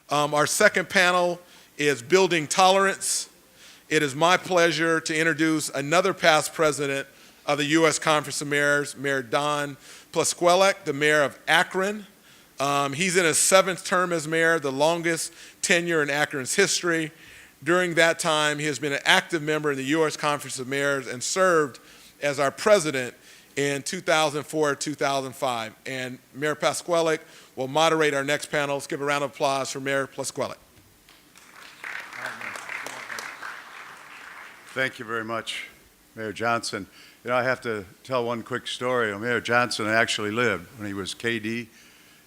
Our second panel is Building Tolerance. It is my pleasure to introduce another past president of the U.S. Conference of Mayors, Mayor Don Plasquelec, the mayor of Akron. He's in his 7th term as mayor, the longest tenure in Akron's history. During that time, he has been an active member in the U.S. Conference of Mayors and served as our president in 2004-2005. And Mayor Plasquelec will moderate our next panel. Let's give a round of applause for Mayor Plasquelec. Thank you very much, Mayor Johnson. You know, I have to tell one quick story. Mayor Johnson actually lived when he was KD,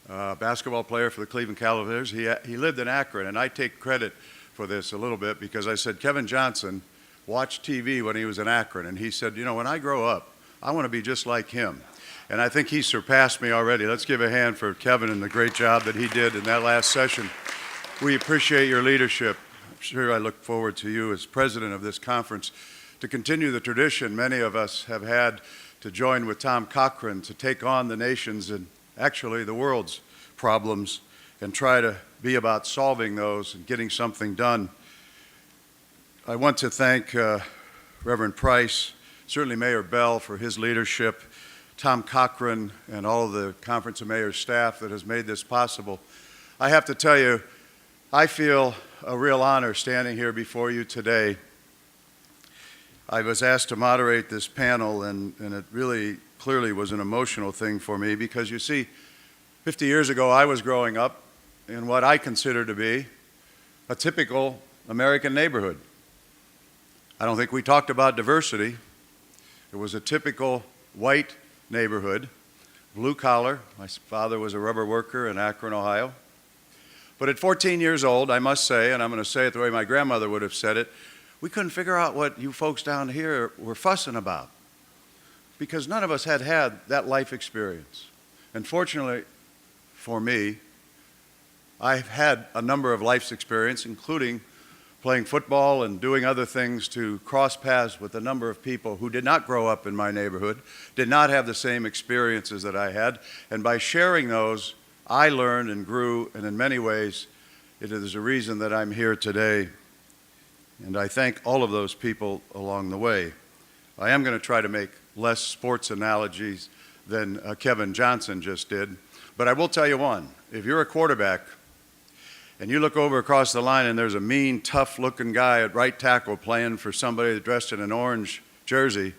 basketball player for the Cleveland Cavaliers. He lived in Akron, and I take credit for this a little bit because I said Kevin Johnson watched TV when he was in Akron, and he said, you know, when I grow up, I want to be just like him. And I think he surpassed me already. Let's give a hand for Kevin and the great job that he did in that last session. We appreciate your leadership. I'm sure I look forward to you as president of this conference to continue the tradition many of us have had to join with Tom Cochran to take on the nation's and actually the world's problems and try to be about solving those and getting something done. I want to thank Reverend Price, certainly Mayor Bell for his leadership, Tom Cochran and all of the Conference of Mayors staff that has made this possible. I have to tell you, I feel a real honor standing here before you today. I was asked to moderate this panel, and it really clearly was an emotional thing for me because, you see, 50 years ago I was growing up in what I consider to be a typical American neighborhood. I don't think we talked about diversity. It was a typical white neighborhood, blue collar. My father was a rubber worker in Akron, Ohio. But at 14 years old, I must say, and I'm going to say it the way my grandmother would have said it, we couldn't figure out what you folks down here were fussing about because none of us had had that life experience. And fortunately for me, I've had a number of life's experience, including playing football and doing other things to cross paths with a number of people who did not grow up in my neighborhood, did not have the same experiences that I had. And by sharing those, I learned and grew, and in many ways, it is a reason that I'm here today. And I thank all of those people along the way. I am going to try to make less sports analogies than Kevin Johnson just did, but I will tell you one. If you're a quarterback, and you look over across the line and there's a mean, tough-looking guy at right tackle playing for somebody dressed in an orange jersey,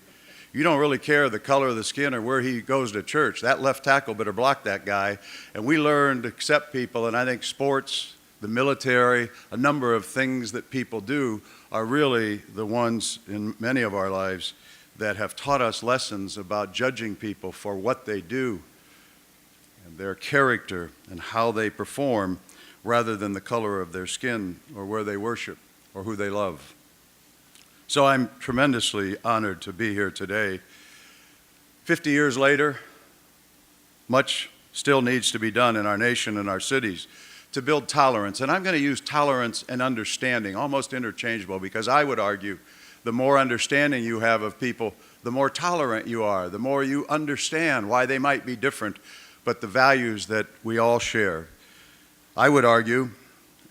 you don't really care the color of the skin or where he goes to church. That left tackle better block that guy. And we learn to accept people, and I think sports, the military, a number of things that people do are really the ones in many of our lives that have taught us lessons about judging people for what they do and their character and how they perform, rather than the color of their skin or where they worship or who they love. So I'm tremendously honored to be here today. 50 years later, much still needs to be done in our nation and our cities to build tolerance. And I'm going to use tolerance and understanding, almost interchangeable, because I would argue the more understanding you have of people, the more tolerant you are, the more you understand why they might be different, but the values that we all share. I would argue,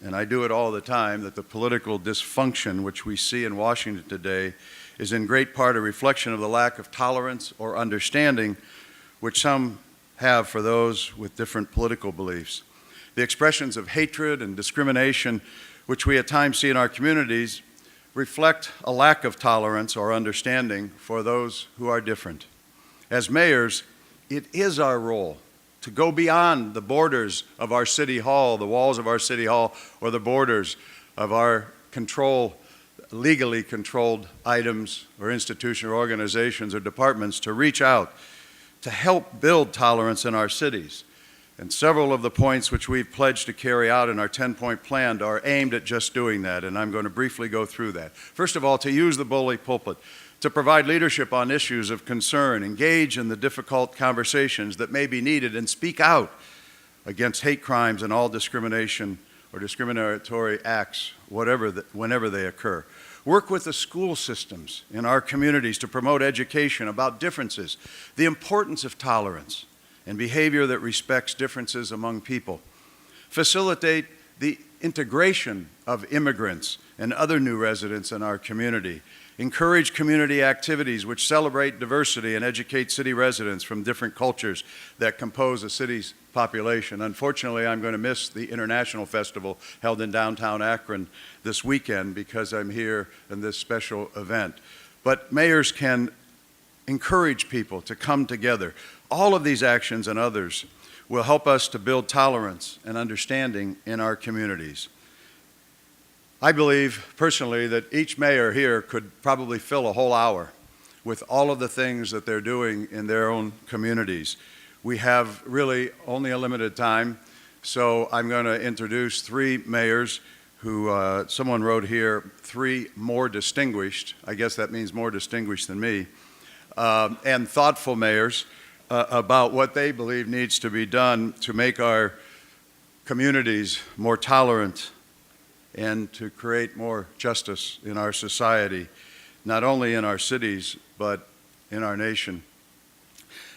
and I do it all the time, that the political dysfunction which we see in Washington today is in great part a reflection of the lack of tolerance or understanding which some have for those with different political beliefs. The expressions of hatred and discrimination which we at times see in our communities reflect a lack of tolerance or understanding for those who are different. As mayors, it is our role to go beyond the borders of our city hall, the walls of our city hall, or the borders of our legally controlled items or institutions or organizations or departments to reach out to help build tolerance in our cities. And several of the points which we've pledged to carry out in our 10-point plan are aimed at just doing that, and I'm going to briefly go through that. First of all, to use the bully pulpit, to provide leadership on issues of concern, engage in the difficult conversations that may be needed, and speak out against hate crimes and all discrimination or discriminatory acts, whenever they occur. Work with the school systems in our communities to promote education about differences, the importance of tolerance, and behavior that respects differences among people. Facilitate the integration of immigrants and other new residents in our community. Encourage community activities which celebrate diversity and educate city residents from different cultures that compose a city's population. Unfortunately, I'm going to miss the International Festival held in downtown Akron this weekend because I'm here in this special event. But mayors can encourage people to come together. All of these actions and others will help us to build tolerance and understanding in our communities. I believe personally that each mayor here could probably fill a whole hour with all of the things that they're doing in their own communities. We have really only a limited time, so I'm going to introduce three mayors who, someone wrote here, three more distinguished, I guess that means more distinguished than me, and thoughtful mayors about what they believe needs to be done to make our communities more tolerant and to create more justice in our society, not only in our cities, but in our nation.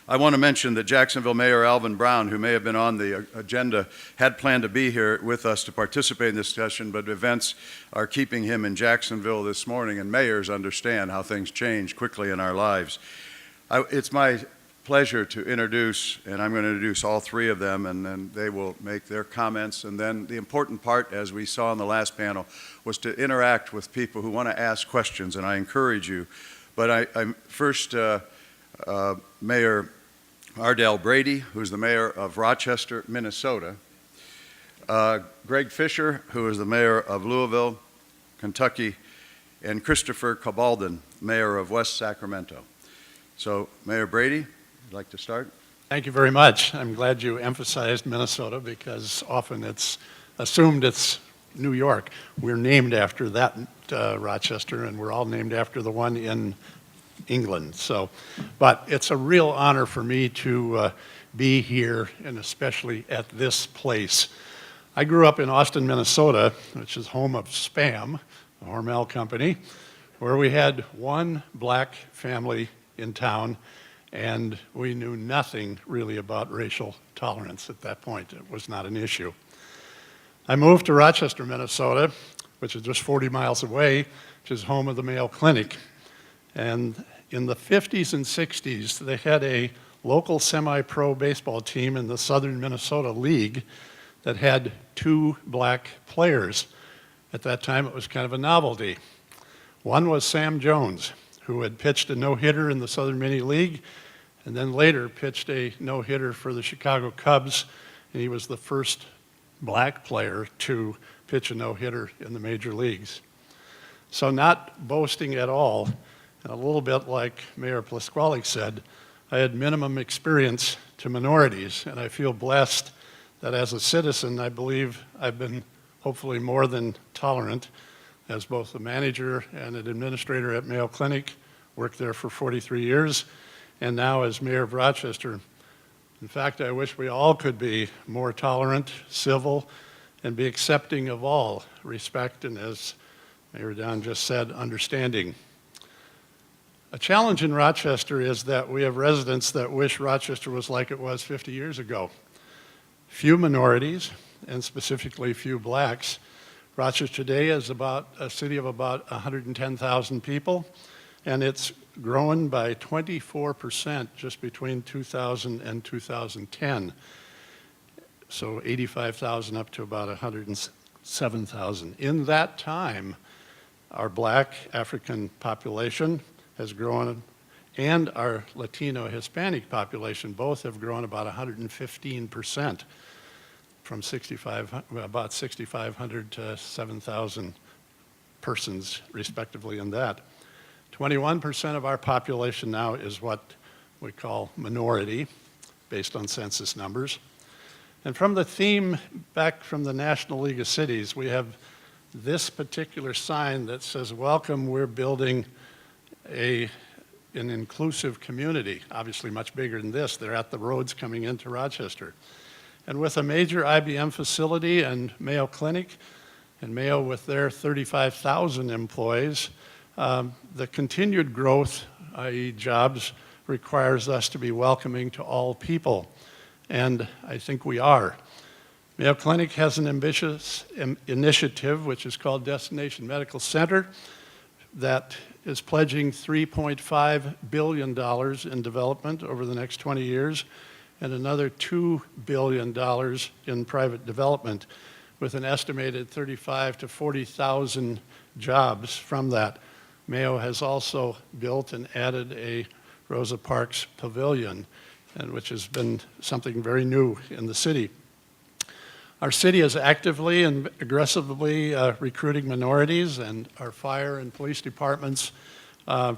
I want to mention that Jacksonville Mayor Alvin Brown, who may have been on the agenda, had planned to be here with us to participate in this discussion, but events are keeping him in Jacksonville this morning, and mayors understand how things change quickly in our lives. It's my pleasure to introduce, and I'm going to introduce all three of them, and then they will make their comments. And then the important part, as we saw in the last panel, was to interact with people who want to ask questions, and I encourage you. But I'm first Mayor Ardell Brady, who's the mayor of Rochester, Minnesota. Greg Fisher, who is the mayor of Louisville, Kentucky, and Christopher Cabalden, mayor of West Sacramento. So, Mayor Brady, you'd like to start? Thank you very much. I'm glad you emphasized Minnesota because often it's assumed it's New York. We're named after that Rochester, and we're all named after the one in England. So, but it's a real honor for me to be here, and especially at this place. I grew up in Austin, Minnesota, which is home of Spam, a Hormel company, where we had one black family in town, and we knew nothing really about racial tolerance at that point. It was not an issue. I moved to Rochester, Minnesota, which is just 40 miles away, which is home of the Mayo Clinic. And in the 50s and 60s, they had a local semi-pro baseball team in the Southern Minnesota League that had two black players. At that time, it was kind of a novelty. One was Sam Jones, who had pitched a no-hitter in the Southern Mini League, and then later pitched a no-hitter for the Chicago Cubs, and he was the first black player to pitch a no-hitter in the major leagues. So not boasting at all, and a little bit like Mayor Plasquale said, I had minimum experience to minorities, and I feel blessed that as a citizen, I believe I've been hopefully more than tolerant as both a manager and an administrator at Mayo Clinic, worked there for 43 years, and now as mayor of Rochester. In fact, I wish we all could be more tolerant, civil, and be accepting of all, respect, and as Mayor Don just said, understanding. A challenge in Rochester is that we have residents that wish Rochester was like it was 50 years ago. Few minorities, and specifically few blacks. Rochester today is about a city of about 110,000 people, and it's grown by 24% just between 2000 and 2010. So 85,000 up to about 107,000. In that time, our black African population has grown, and our Latino Hispanic population both have grown about 115%. From about 6,500 to 7,000 persons, respectively, in that. 21% of our population now is what we call minority, based on census numbers. And from the theme back from the National League of Cities, we have this particular sign that says, welcome, we're building an inclusive community, obviously much bigger than this. They're at the roads coming into Rochester. And with a major IBM facility and Mayo Clinic, and Mayo with their 35,000 employees, the continued growth, i.e. jobs, requires us to be welcoming to all people. And I think we are. Mayo Clinic has an ambitious initiative, which is called Destination Medical Center, that is pledging $3.5 billion in development over the next 20 years and another $2 billion in private development, with an estimated 35,000 to 40,000 jobs from that. Mayo has also built and added a Rosa Parks Pavilion, and which has been something very new in the city. Our city is actively and aggressively recruiting minorities, and our fire and police departments are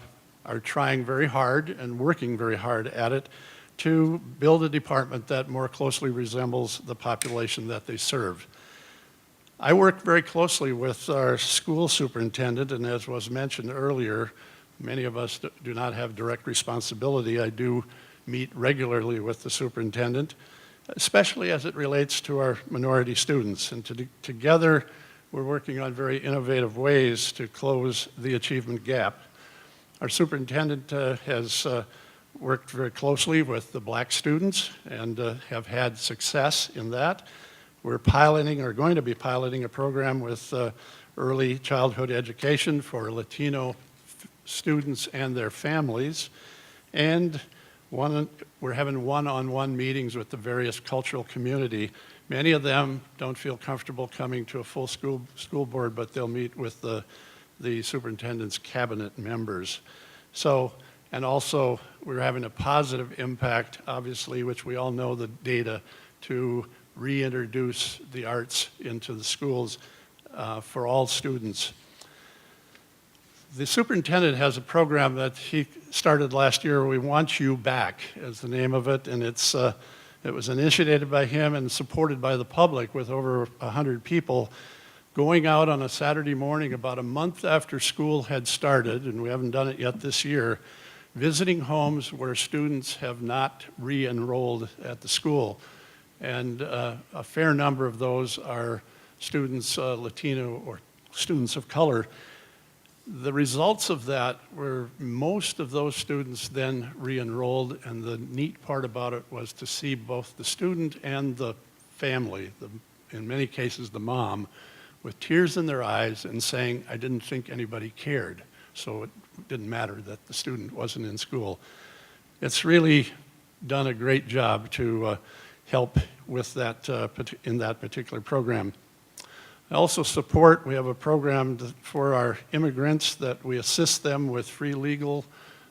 trying very hard and working very hard at it to build a department that more closely resembles the population that they serve. I work very closely with our school superintendent, and as was mentioned earlier, many of us do not have direct responsibility. I do meet regularly with the superintendent, especially as it relates to our minority students. And together, we're working on very innovative ways to close the achievement gap. Our superintendent has worked very closely with the black students and have had success in that. We're piloting, or going to be piloting, a program with early childhood education for Latino students and their families. And we're having one-on-one meetings with the various cultural community. Many of them don't feel comfortable coming to a full school board, but they'll meet with the superintendent's cabinet members. So, and also we're having a positive impact, obviously, which we all know the data, to reintroduce the arts into the schools for all students. The superintendent has a program that he started last year, We Want You Back, is the name of it, and it was initiated by him and supported by the public, with over 100 people going out on a Saturday morning about a month after school had started, and we haven't done it yet this year, visiting homes where students have not re-enrolled at the school. And a fair number of those are students, Latino or students of color. The results of that were most of those students then re-enrolled, and the neat part about it was to see both the student and the family, in many cases the mom, with tears in their eyes and saying, I didn't think anybody cared, so it didn't matter that the student wasn't in school. It's really done a great job to help with that in that particular program. I also support, we have a program for our immigrants that we assist them with free legal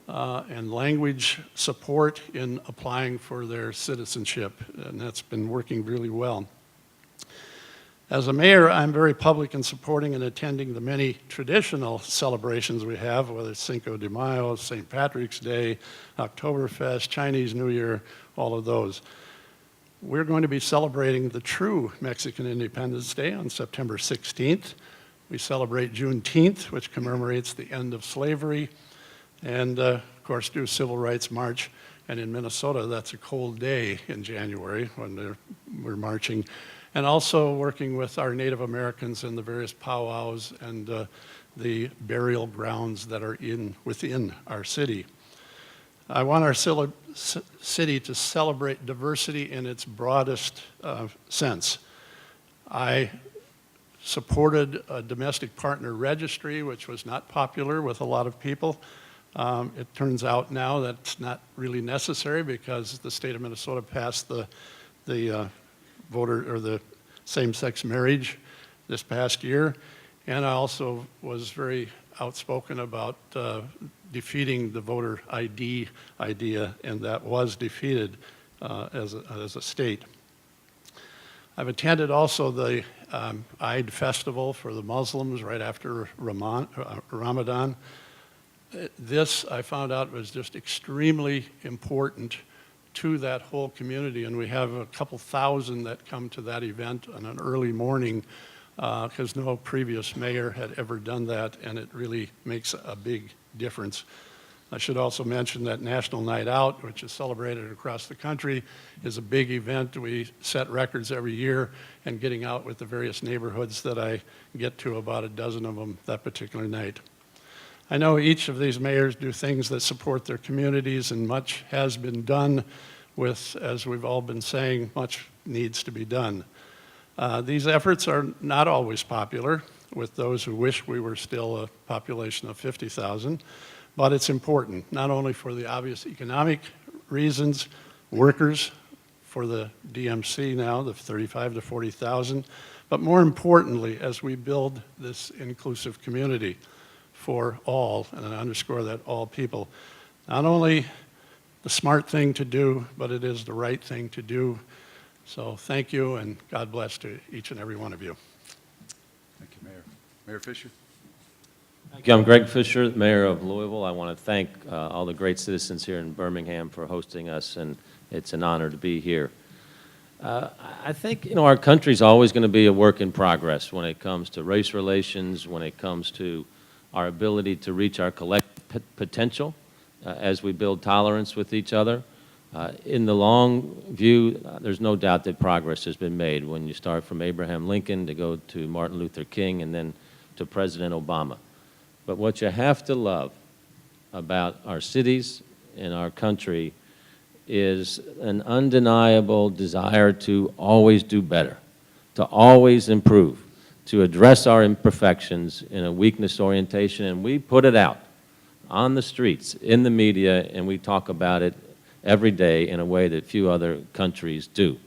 and language support in applying for their citizenship, and that's been working really well. As a mayor, I'm very public in supporting and attending the many traditional celebrations we have, whether it's Cinco de Mayo, St. Patrick's Day, Oktoberfest, Chinese New Year, all of those. We're going to be celebrating the true Mexican Independence Day on September 16th. We celebrate Juneteenth, which commemorates the end of slavery, and of course do Civil Rights March. And in Minnesota, that's a cold day in January when we're marching. And also working with our Native Americans in the various powwows and the burial grounds that are within our city. I want our city to celebrate diversity in its broadest sense. I supported a domestic partner registry, which was not popular with a lot of people. It turns out now that's not really necessary because the state of Minnesota passed the same-sex marriage this past year. And I also was very outspoken about defeating the voter ID idea, and that was defeated as a state. I've attended also the Eid festival for the Muslims right after Ramadan. This, I found out, was just extremely important to that whole community, and we have a couple thousand that come to that event on an early morning because no previous mayor had ever done that, and it really makes a big difference. I should also mention that National Night Out, which is celebrated across the country, is a big event. We set records every year, and getting out with the various neighborhoods that I get to, about a dozen of them that particular night. I know each of these mayors do things that support their communities, and much has been done with, as we've all been saying, much needs to be done. These efforts are not always popular with those who wish we were still a population of 50,000, but it's important, not only for the obvious economic reasons, workers for the DMC now, the 35 to 40,000, but more importantly, as we build this inclusive community for all, and I underscore that, all people. Not only the smart thing to do, but it is the right thing to do. So thank you, and God bless to each and every one of you. Thank you, Mayor. Mayor Fisher? Thank you. I'm Greg Fisher, Mayor of Louisville. I want to thank all the great citizens here in Birmingham for hosting us, and it's an honor to be here. I think, our country's always going to be a work in progress when it comes to race relations, when it comes to our ability to reach our collective potential as we build tolerance with each other. In the long view, there's no doubt that progress has been made when you start from Abraham Lincoln to go to Martin Luther King and then to President Obama. But what you have to love about our cities and our country is an undeniable desire to always do better, to always improve, to address our imperfections in a weakness orientation, and we put it out on the streets, in the media, and we talk about it every day in a way that few other countries do.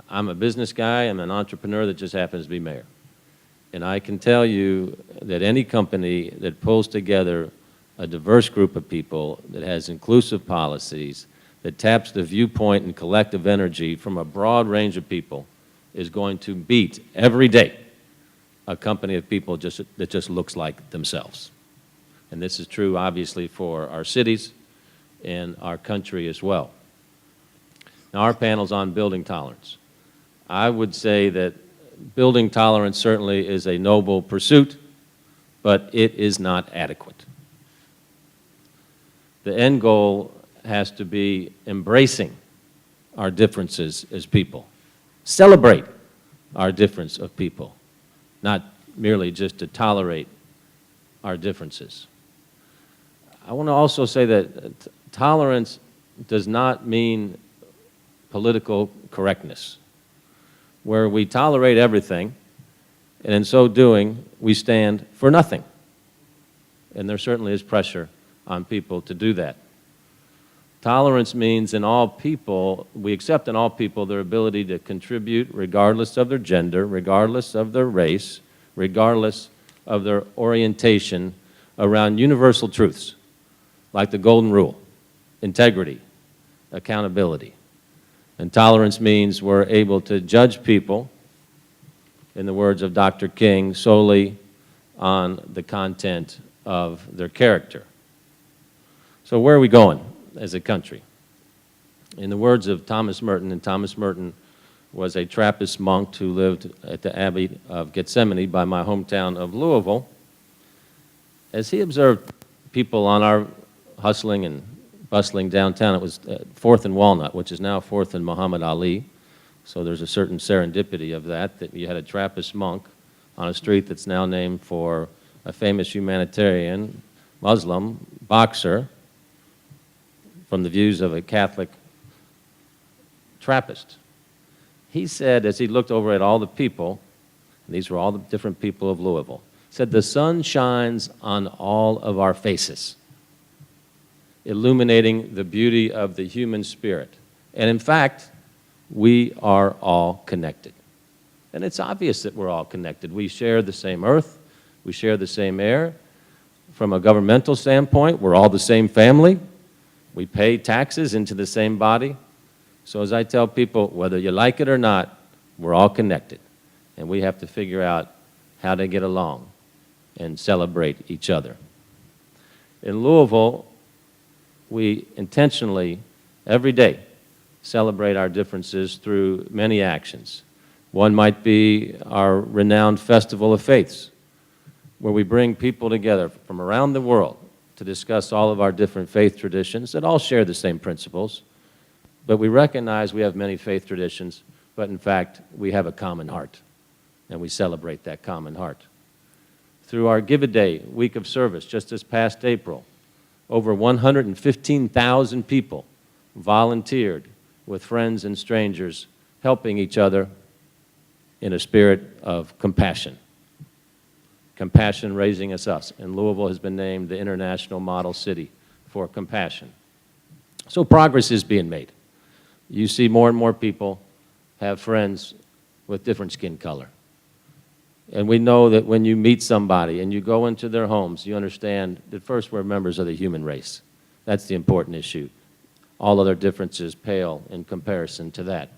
I'm a business guy, I'm an entrepreneur that just happens to be mayor. And I can tell you that any company that pulls together a diverse group of people, that has inclusive policies, that taps the viewpoint and collective energy from a broad range of people, is going to beat every day a company of people that just looks like themselves. And this is true, obviously, for our cities and our country as well. Now, our panel's on building tolerance. I would say that building tolerance certainly is a noble pursuit, but it is not adequate. The end goal has to be embracing our differences as people. Celebrate our difference of people, not merely just to tolerate our differences. I want to also say that tolerance does not mean political correctness, where we tolerate everything, and in so doing, we stand for nothing. And there certainly is pressure on people to do that. Tolerance means in all people, we accept in all people their ability to contribute regardless of their gender, regardless of their race, regardless of their orientation, around universal truths like the golden rule, integrity, accountability. And tolerance means we're able to judge people, in the words of Dr. King, solely on the content of their character. So where are we going as a country? In the words of Thomas Merton, and Thomas Merton was a Trappist monk who lived at the Abbey of Gethsemane by my hometown of Louisville, as he observed people on our hustling and bustling downtown, it was 4th and Walnut, which is now 4th and Muhammad Ali. So there's a certain serendipity of that you had a Trappist monk on a street that's now named for a famous humanitarian, Muslim, boxer, from the views of a Catholic Trappist. He said, as he looked over at all the people, and these were all the different people of Louisville, said, "The sun shines on all of our faces, illuminating the beauty of the human spirit. And in fact, we are all connected." And it's obvious that we're all connected. We share the same earth. We share the same air. From a governmental standpoint, we're all the same family. We pay taxes into the same body. So as I tell people, whether you like it or not, we're all connected. And we have to figure out how to get along and celebrate each other. In Louisville, we intentionally, every day, celebrate our differences through many actions. One might be our renowned Festival of Faiths, where we bring people together from around the world to discuss all of our different faith traditions that all share the same principles. But we recognize we have many faith traditions, but in fact, we have a common heart, and we celebrate that common heart. Through our Give a Day week of service, just this past April, over 115,000 people volunteered with friends and strangers, helping each other in a spirit of compassion. Compassion raising us up. And Louisville has been named the International Model City for compassion. So progress is being made. You see more and more people have friends with different skin color. And we know that when you meet somebody and you go into their homes, you understand that first we're members of the human race. That's the important issue. All other differences pale in comparison to that.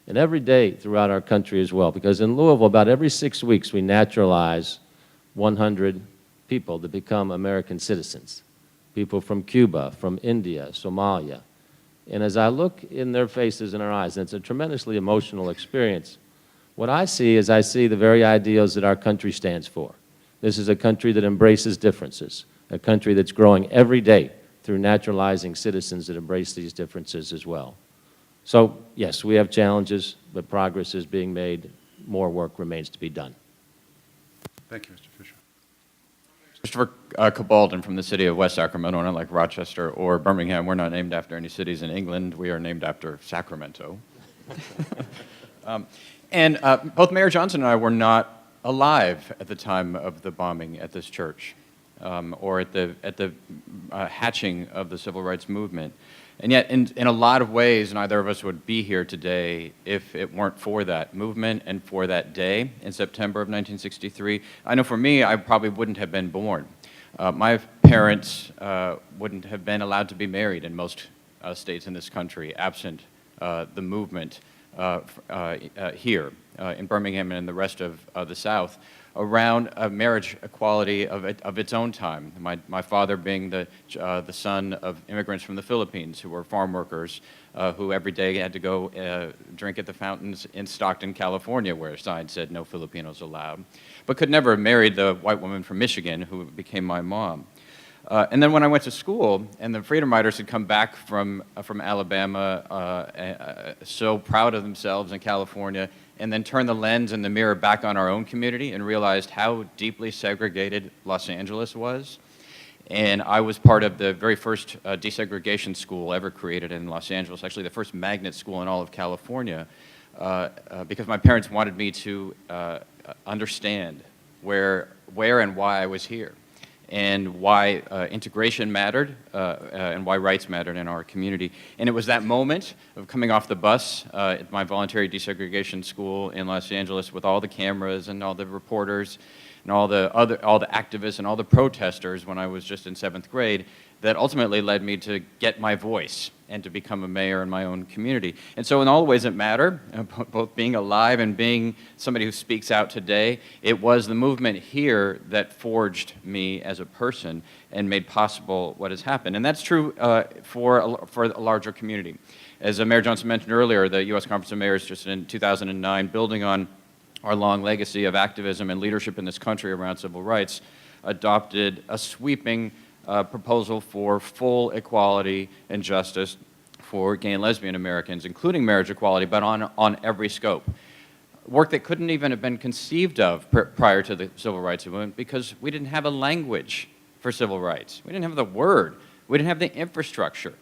And every day throughout our country as well, because in Louisville, about every 6 weeks, we naturalize 100 people to become American citizens. People from Cuba, from India, Somalia. And as I look in their faces and their eyes, and it's a tremendously emotional experience, what I see is I see the very ideals that our country stands for. This is a country that embraces differences, a country that's growing every day through naturalizing citizens that embrace these differences as well. So, yes, we have challenges, but progress is being made. More work remains to be done. Thank you, Mr. Fisher. Christopher Cabalden from the city of West Sacramento, and unlike Rochester or Birmingham, we're not named after any cities in England. We are named after Sacramento. Both Mayor Johnson and I were not alive at the time of the bombing at this church, or at the hatching of the civil rights movement. And yet, in a lot of ways, neither of us would be here today if it weren't for that movement and for that day in September of 1963. I know for me, I probably wouldn't have been born. My parents wouldn't have been allowed to be married in most states in this country, absent the movement here in Birmingham and in the rest of the South around marriage equality of its own time. My father being the son of immigrants from the Philippines who were farm workers who every day had to go drink at the fountains in Stockton, California, where a sign said no Filipinos allowed, but could never have married the white woman from Michigan who became my mom. And then when I went to school, and the Freedom Riders had come back from Alabama, so proud of themselves in California, and then turned the lens and the mirror back on our own community and realized how deeply segregated Los Angeles was. And I was part of the very first desegregation school ever created in Los Angeles, actually the first magnet school in all of California, because my parents wanted me to understand where and why I was here, and why integration mattered, and why rights mattered in our community. And it was that moment of coming off the bus at my voluntary desegregation school in Los Angeles with all the cameras and all the reporters and all the activists and all the protesters when I was just in 7th grade that ultimately led me to get my voice and to become a mayor in my own community. And so in all the ways that matter, both being alive and being somebody who speaks out today, it was the movement here that forged me as a person and made possible what has happened. And that's true for a larger community. As Mayor Johnson mentioned earlier, the U.S. Conference of Mayors just in 2009, building on our long legacy of activism and leadership in this country around civil rights, adopted a sweeping proposal for full equality and justice for gay and lesbian Americans, including marriage equality, but on every scope. Work that couldn't even have been conceived of prior to the civil rights movement because we didn't have a language for civil rights. We didn't have the word. We didn't have the infrastructure.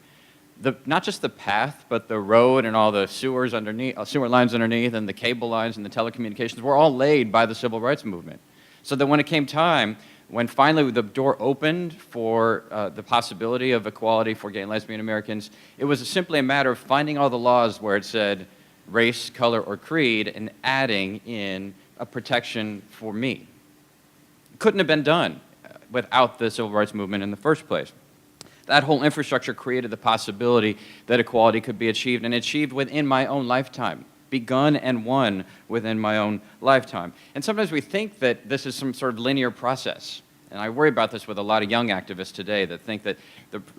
Not just the path, but the road and all the sewers underneath, sewer lines underneath, and the cable lines and the telecommunications were all laid by the civil rights movement. So that when it came time, when finally the door opened for the possibility of equality for gay and lesbian Americans, it was simply a matter of finding all the laws where it said race, color, or creed and adding in a protection for me. It couldn't have been done without the civil rights movement in the first place. That whole infrastructure created the possibility that equality could be achieved, and achieved within my own lifetime, begun and won within my own lifetime. And sometimes we think that this is some sort of linear process. And I worry about this with a lot of young activists today that think that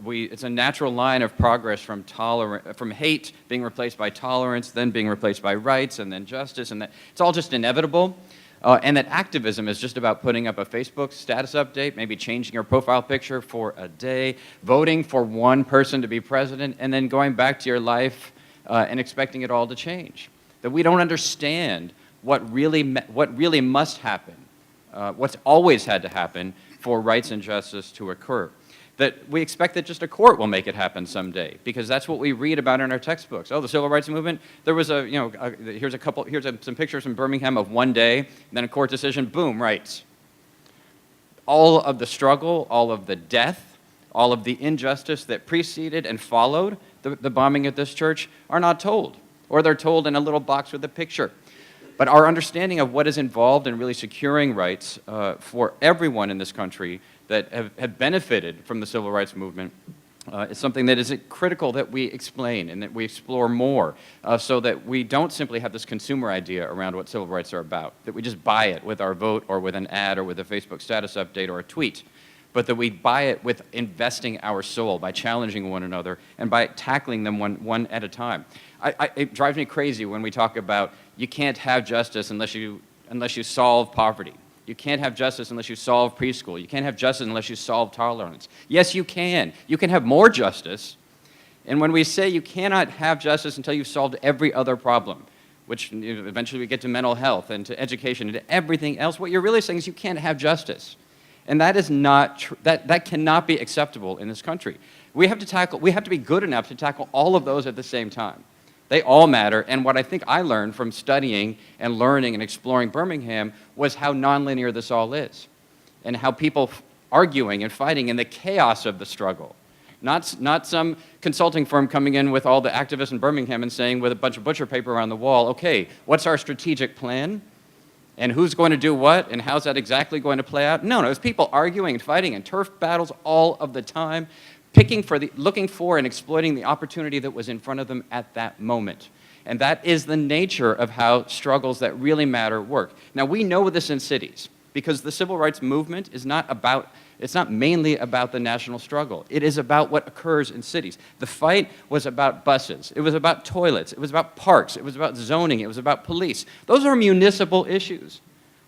it's a natural line of progress from hate being replaced by tolerance, then being replaced by rights, and then justice, and that it's all just inevitable. And that activism is just about putting up a Facebook status update, maybe changing your profile picture for a day, voting for one person to be president, and then going back to your life and expecting it all to change. That we don't understand what really what's always had to happen for rights and justice to occur. that we expect that just a court will make it happen someday, because that's what we read about in our textbooks. Oh, the civil rights movement, there was here's some pictures from Birmingham of one day, and then a court decision, boom, rights. All of the struggle, all of the death, all of the injustice that preceded and followed the bombing at this church are not told, or they're told in a little box with a picture. But our understanding of what is involved in really securing rights for everyone in this country that have benefited from the civil rights movement is something that is critical that we explain and that we explore more, so that we don't simply have this consumer idea around what civil rights are about, that we just buy it with our vote or with an ad or with a Facebook status update or a tweet, but that we buy it with investing our soul by challenging one another and by tackling them one at a time. It drives me crazy when we talk about you can't have justice unless you solve poverty. You can't have justice unless you solve preschool. You can't have justice unless you solve tolerance. Yes, you can. You can have more justice. And when we say you cannot have justice until you've solved every other problem, which eventually we get to mental health and to education and to everything else, what you're really saying is you can't have justice. And that is not that cannot be acceptable in this country. We have to be good enough to tackle all of those at the same time. They all matter, and what I think I learned from studying and learning and exploring Birmingham was how nonlinear this all is, and how people arguing and fighting in the chaos of the struggle. Not some consulting firm coming in with all the activists in Birmingham and saying with a bunch of butcher paper on the wall, okay, what's our strategic plan? And who's going to do what, and how's that exactly going to play out? No, it's people arguing and fighting in turf battles all of the time, looking for and exploiting the opportunity that was in front of them at that moment. And that is the nature of how struggles that really matter work. Now, we know this in cities, because the civil rights movement is it's not mainly about the national struggle. It is about what occurs in cities. The fight was about buses. It was about toilets. It was about parks. It was about zoning. It was about police. Those are municipal issues.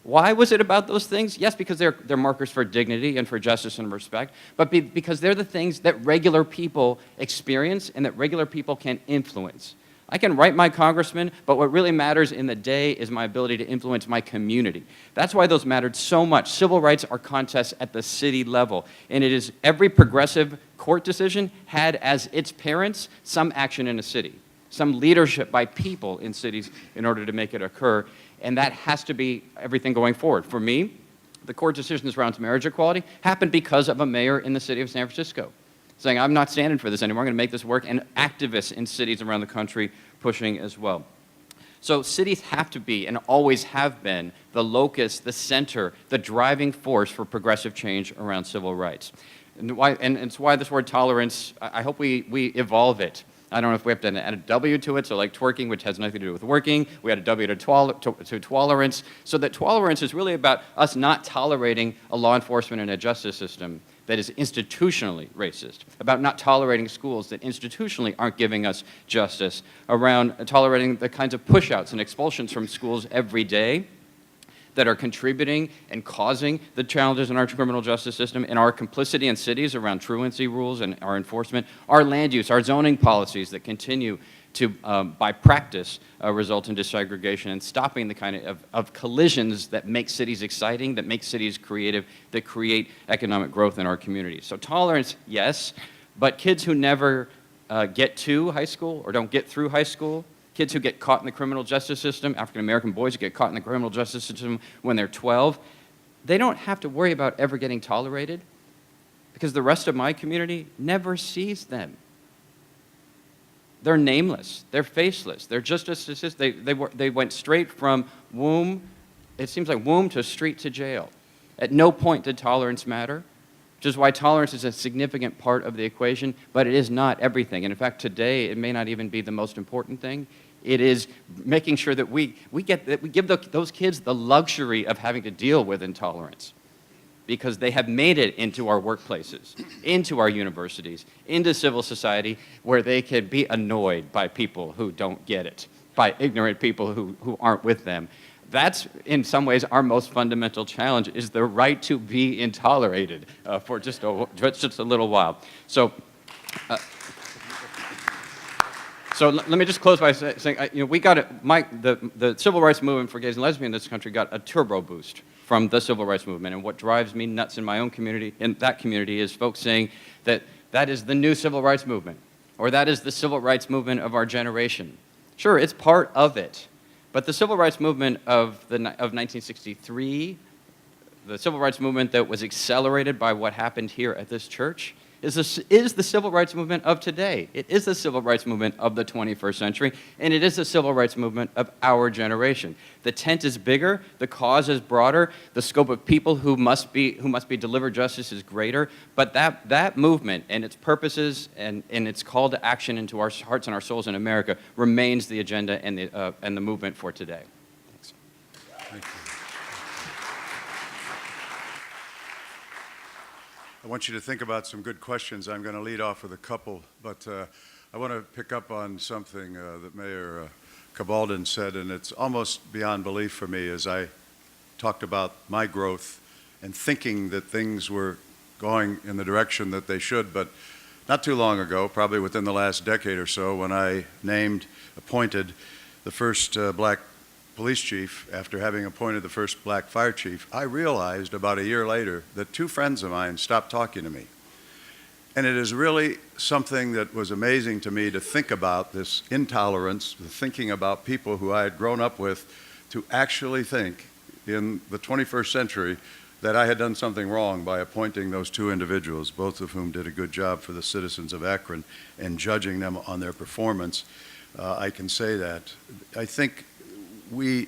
Why was it about those things? Yes, because they're markers for dignity and for justice and respect, but because they're the things that regular people experience and that regular people can influence. I can write my congressman, but what really matters in the day is my ability to influence my community. That's why those mattered so much. Civil rights are contests at the city level, and it is every progressive court decision had as its parents some action in a city, some leadership by people in cities in order to make it occur. And that has to be everything going forward. For me, the court decisions around marriage equality happened because of a mayor in the city of San Francisco saying, I'm not standing for this anymore, I'm going to make this work, and activists in cities around the country pushing as well. So cities have to be, and always have been, the locus, the center, the driving force for progressive change around civil rights. And it's why this word tolerance, I hope we evolve it. I don't know if we have to add a W to it, so like twerking, which has nothing to do with working. We add a W to tolerance, so that tolerance is really about us not tolerating a law enforcement and a justice system that is institutionally racist, about not tolerating schools that institutionally aren't giving us justice, around tolerating the kinds of push-outs and expulsions from schools every day that are contributing and causing the challenges in our criminal justice system, and our complicity in cities around truancy rules and our enforcement, our land use, our zoning policies that continue to, by practice, result in desegregation, and stopping the kind of collisions that make cities exciting, that make cities creative, that create economic growth in our communities. So tolerance, yes, but kids who never get to high school or don't get through high school, kids who get caught in the criminal justice system, African-American boys who get caught in the criminal justice system when they're 12, they don't have to worry about ever getting tolerated because the rest of my community never sees them. They're nameless. They're faceless. They're just as they went straight from womb, it seems like womb to street to jail. At no point did tolerance matter, which is why tolerance is a significant part of the equation, but it is not everything. And in fact, today, it may not even be the most important thing. It is making sure that we give those kids the luxury of having to deal with intolerance, because they have made it into our workplaces, into our universities, into civil society, where they can be annoyed by people who don't get it, by ignorant people who aren't with them. That's, in some ways, our most fundamental challenge, is the right to be intolerated for just a little while. So, So let me just close by saying, we got the civil rights movement for gays and lesbians in this country got a turbo boost from the civil rights movement. And what drives me nuts in my own community, in that community, is folks saying that that is the new civil rights movement, or that is the civil rights movement of our generation. Sure, it's part of it. But the civil rights movement of 1963, the civil rights movement that was accelerated by what happened here at this church, is the civil rights movement of today. It is the civil rights movement of the 21st century, and it is the civil rights movement of our generation. The tent is bigger, the cause is broader, the scope of people who must be delivered justice is greater, but that movement and its purposes and its call to action into our hearts and our souls in America remains the agenda and the movement for today. Thanks. Thank you. I want you to think about some good questions. I'm going to lead off with a couple, but I want to pick up on something that Mayor Cabaldon said, and it's almost beyond belief for me as I talked about my growth and thinking that things were going in the direction that they should. But not too long ago, probably within the last decade or so, when I appointed the first black police chief, after having appointed the first black fire chief, I realized about a year later that two friends of mine stopped talking to me. And it is really something that was amazing to me to think about, this intolerance, the thinking about people who I had grown up with, to actually think in the 21st century that I had done something wrong by appointing those two individuals, both of whom did a good job for the citizens of Akron, and judging them on their performance. I can say that. I think we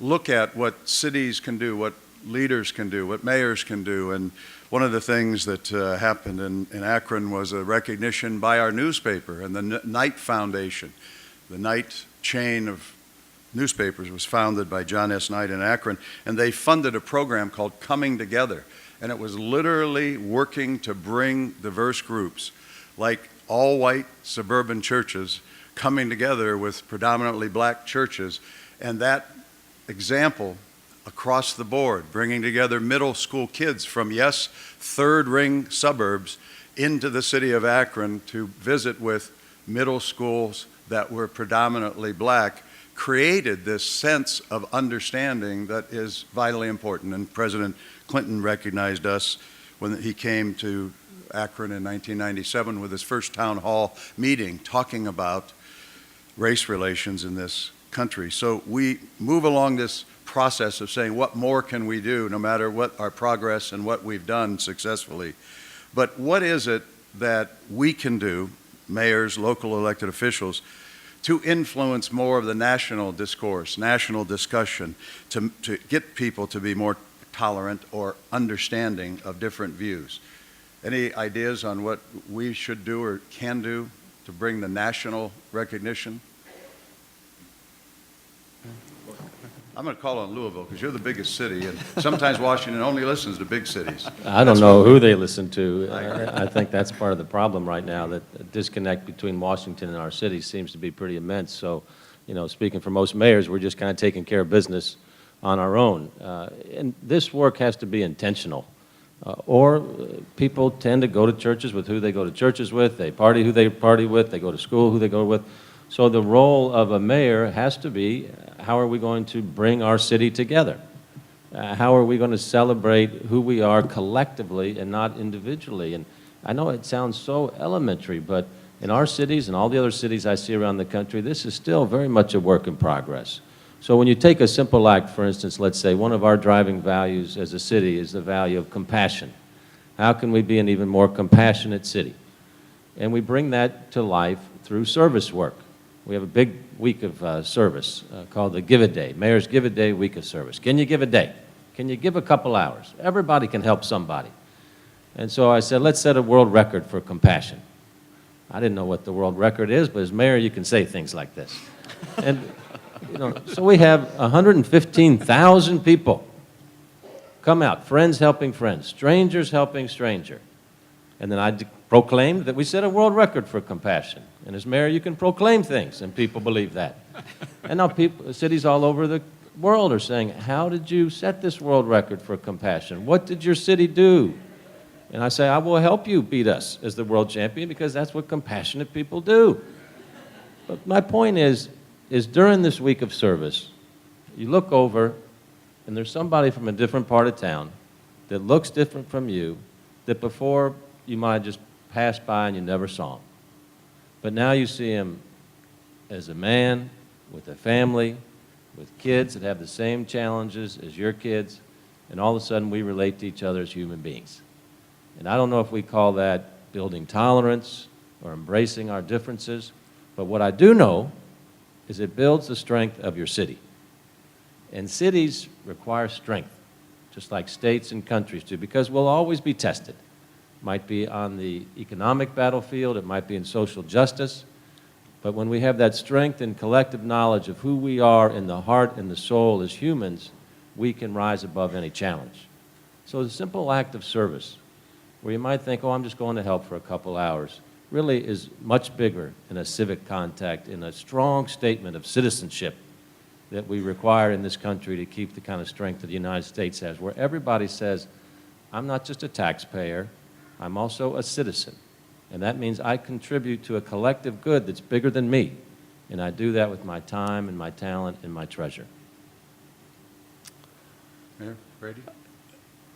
look at what cities can do, what leaders can do, what mayors can do, and one of the things that happened in Akron was a recognition by our newspaper and the Knight Foundation. The Knight chain of newspapers was founded by John S. Knight in Akron, and they funded a program called Coming Together, and it was literally working to bring diverse groups, like all white suburban churches, coming together with predominantly black churches. And that example across the board, bringing together middle school kids from, yes, third ring suburbs into the city of Akron to visit with middle schools that were predominantly black, created this sense of understanding that is vitally important. And President Clinton recognized us when he came to Akron in 1997 with his first town hall meeting, talking about race relations in this country. So we move along this process of saying, what more can we do, no matter what our progress and what we've done successfully. But what is it that we can do, mayors, local elected officials, to influence more of the national discourse, national discussion, to get people to be more tolerant or understanding of different views? Any ideas on what we should do or can do to bring the national recognition? I'm going to call on Louisville because you're the biggest city, and sometimes Washington only listens to big cities. I don't know who they listen to. I think that's part of the problem right now, that the disconnect between Washington and our city seems to be pretty immense. So, speaking for most mayors, we're just kind of taking care of business on our own. And this work has to be intentional. Or people tend to go to churches with who they go to churches with, they party who they party with, they go to school who they go with. So the role of a mayor has to be, how are we going to bring our city together? How are we going to celebrate who we are collectively and not individually? And I know it sounds so elementary, but in our cities and all the other cities I see around the country, this is still very much a work in progress. So when you take a simple act, for instance, let's say one of our driving values as a city is the value of compassion. How can we be an even more compassionate city? And we bring that to life through service work. We have a big week of service called the Give a Day, Mayor's Give a Day Week of Service. Can you give a day? Can you give a couple hours? Everybody can help somebody. And so I said, let's set a world record for compassion. I didn't know what the world record is, but as mayor, you can say things like this. And, so we have 115,000 people come out, friends helping friends, strangers helping stranger. And then I proclaimed that we set a world record for compassion. And as mayor, you can proclaim things, and people believe that. And now cities all over the world are saying, how did you set this world record for compassion? What did your city do? And I say, I will help you beat us as the world champion, because that's what compassionate people do. But my point is during this week of service, you look over and there's somebody from a different part of town that looks different from you, that before you might have just passed by and you never saw him. But now you see him as a man with a family, with kids that have the same challenges as your kids, and all of a sudden we relate to each other as human beings. And I don't know if we call that building tolerance or embracing our differences, but what I do know is it builds the strength of your city. And cities require strength, just like states and countries do, because we'll always be tested. It might be on the economic battlefield, it might be in social justice, but when we have that strength and collective knowledge of who we are in the heart and the soul as humans, we can rise above any challenge. So the simple act of service, where you might think, oh, I'm just going to help for a couple hours, really is much bigger in a civic contact, in a strong statement of citizenship that we require in this country to keep the kind of strength that the United States has, where everybody says, I'm not just a taxpayer, I'm also a citizen. And that means I contribute to a collective good that's bigger than me. And I do that with my time and my talent and my treasure. Mayor Brady?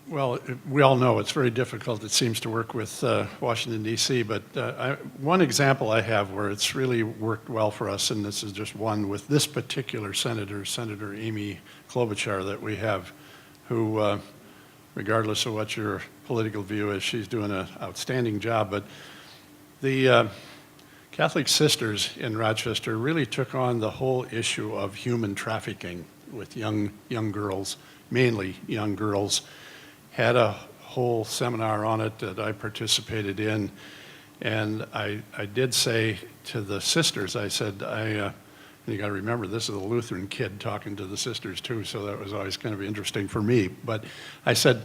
Well, we all know it's very difficult, it seems, to work with Washington, D.C., but one example I have where it's really worked well for us, and this is just one with this particular senator, Senator Amy Klobuchar, that we have, who, regardless of what your political view is, she's doing an outstanding job. But the Catholic Sisters in Rochester really took on the whole issue of human trafficking with young girls, mainly young girls. Had a whole seminar on it that I participated in, and I did say to the sisters, I said, you got to remember, this is a Lutheran kid talking to the sisters too, so that was always kind of interesting for me. But I said,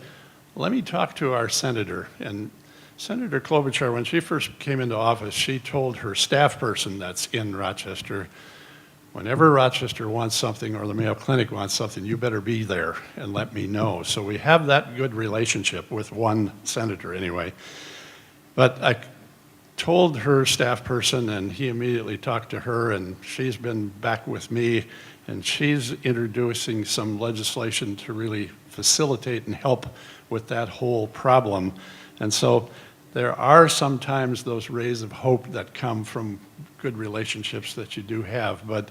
let me talk to our senator. And Senator Klobuchar, when she first came into office, she told her staff person that's in Rochester, whenever Rochester wants something or the Mayo Clinic wants something, you better be there and let me know. So we have that good relationship with one senator anyway. But I told her staff person, and he immediately talked to her, and she's been back with me, and she's introducing some legislation to really facilitate and help with that whole problem. And so there are sometimes those rays of hope that come from good relationships that you do have, but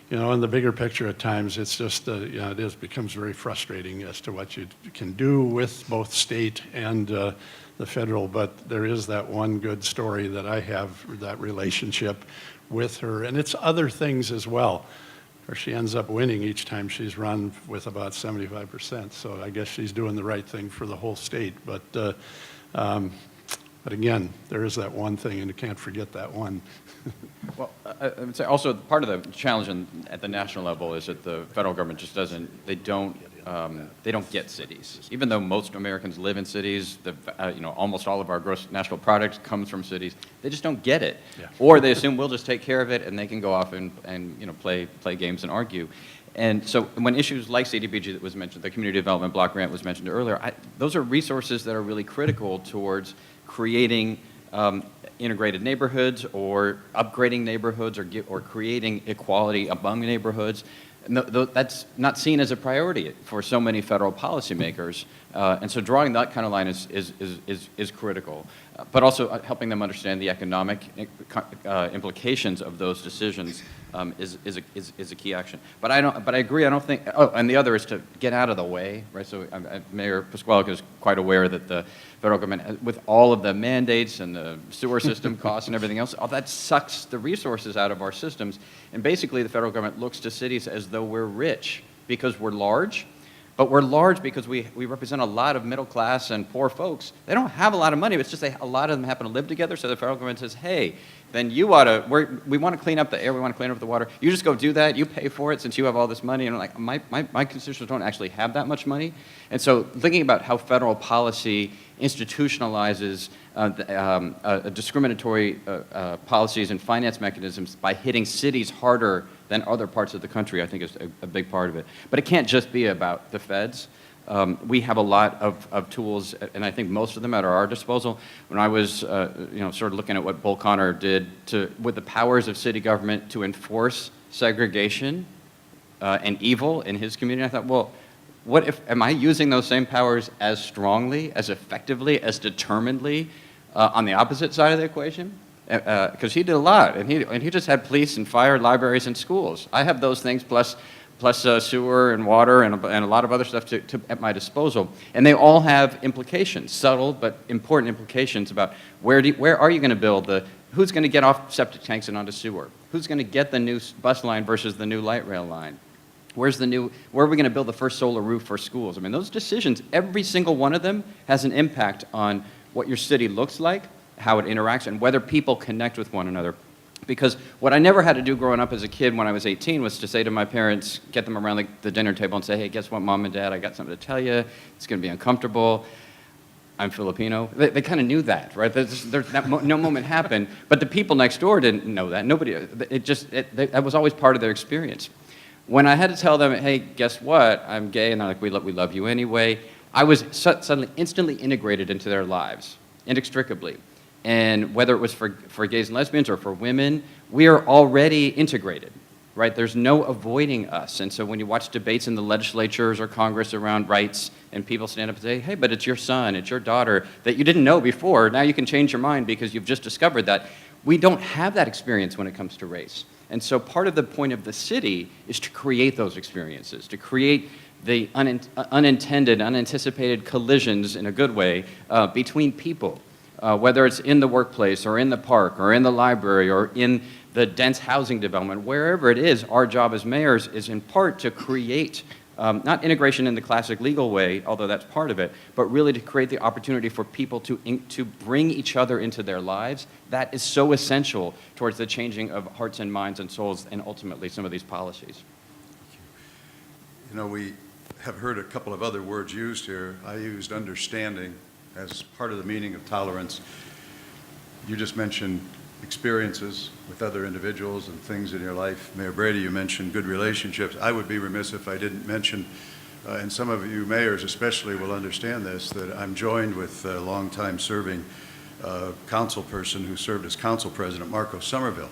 you know, in the bigger picture at times, it's just, you know, becomes very frustrating as to what you can do with both state and the federal, but there is that one good story that I have, that relationship with her, and it's other things as well, where she ends up winning each time she's run with about 75%, so I guess she's doing the right thing for the whole state, but again, there is that one thing, and you can't forget that one. Well, I would say also part of the challenge at the national level is that the federal government just doesn't, they don't get cities. Even though most Americans live in cities, you know, almost all of our gross national product comes from cities, they just don't get it. Yeah. Or they assume we'll just take care of it and they can go off and you know, play games and argue. And so when issues like CDBG that was mentioned, the Community Development Block Grant was mentioned earlier, those are resources that are really critical towards creating integrated neighborhoods or upgrading neighborhoods or creating equality among neighborhoods. That's not seen as a priority for so many federal policymakers. And so drawing that kind of line is critical. But also helping them understand the economic implications of those decisions is a key action. But I agree. I don't think. Oh, and the other is to get out of the way, right? So Mayor Pasquale is quite aware that the federal government, with all of the mandates and the sewer system costs and everything else, all that sucks the resources out of our systems. And basically, the federal government looks to cities as though we're rich because we're large. But we're large because we represent a lot of middle class and poor folks. They don't have a lot of money. It's just a lot of them happen to live together. So the federal government says, hey, then you ought to, we want to clean up the air. We want to clean up the water. You just go do that. You pay for it since you have all this money. And like my constituents don't actually have that much money. And so thinking about how federal policy institutionalizes discriminatory policies and finance mechanisms by hitting cities harder than other parts of the country, I think is a big part of it. But it can't just be about the feds. We have a lot of tools, and I think most of them at our disposal. When I was, sort of looking at what Bull Connor did with the powers of city government to enforce segregation and evil in his community, I thought, well, what if, am I using those same powers as strongly, as effectively, as determinedly on the opposite side of the equation? Because he did a lot, and he just had police and fire, libraries, and schools. I have those things plus sewer and water and a lot of other stuff at my disposal. And they all have implications, subtle but important implications about where are you going to build who's going to get off septic tanks and onto sewer? Who's going to get the new bus line versus the new light rail line? Where are we going to build the first solar roof for schools? I mean, those decisions, every single one of them has an impact on what your city looks like, how it interacts, and whether people connect with one another. Because what I never had to do growing up as a kid when I was 18 was to say to my parents, get them around the dinner table and say, hey, guess what, Mom and Dad, I got something to tell you. It's going to be uncomfortable. I'm Filipino. They kind of knew that, right? No moment happened, but the people next door didn't know that. Nobody, that was always part of their experience. When I had to tell them, hey, guess what, I'm gay, and they're like, we love you anyway, I was suddenly instantly integrated into their lives, inextricably. And whether it was for gays and lesbians or for women, we are already integrated, right? There's no avoiding us. And so when you watch debates in the legislatures or Congress around rights, and people stand up and say, hey, but it's your son, it's your daughter, that you didn't know before, now you can change your mind because you've just discovered that. We don't have that experience when it comes to race. And so part of the point of the city is to create those experiences, to create the unintended, unanticipated collisions in a good way between people, whether it's in the workplace or in the park or in the library or in the dense housing development, wherever it is, our job as mayors is in part to create, not integration in the classic legal way, although that's part of it, but really to create the opportunity for people to bring each other into their lives. That is so essential towards the changing of hearts and minds and souls and ultimately some of these policies. You know, we have heard a couple of other words used here. I used understanding as part of the meaning of tolerance. You just mentioned experiences with other individuals and things in your life. Mayor Brady, you mentioned good relationships. I would be remiss if I didn't mention, and some of you mayors especially will understand this, that I'm joined with a longtime serving council person who served as council president, Marco Somerville.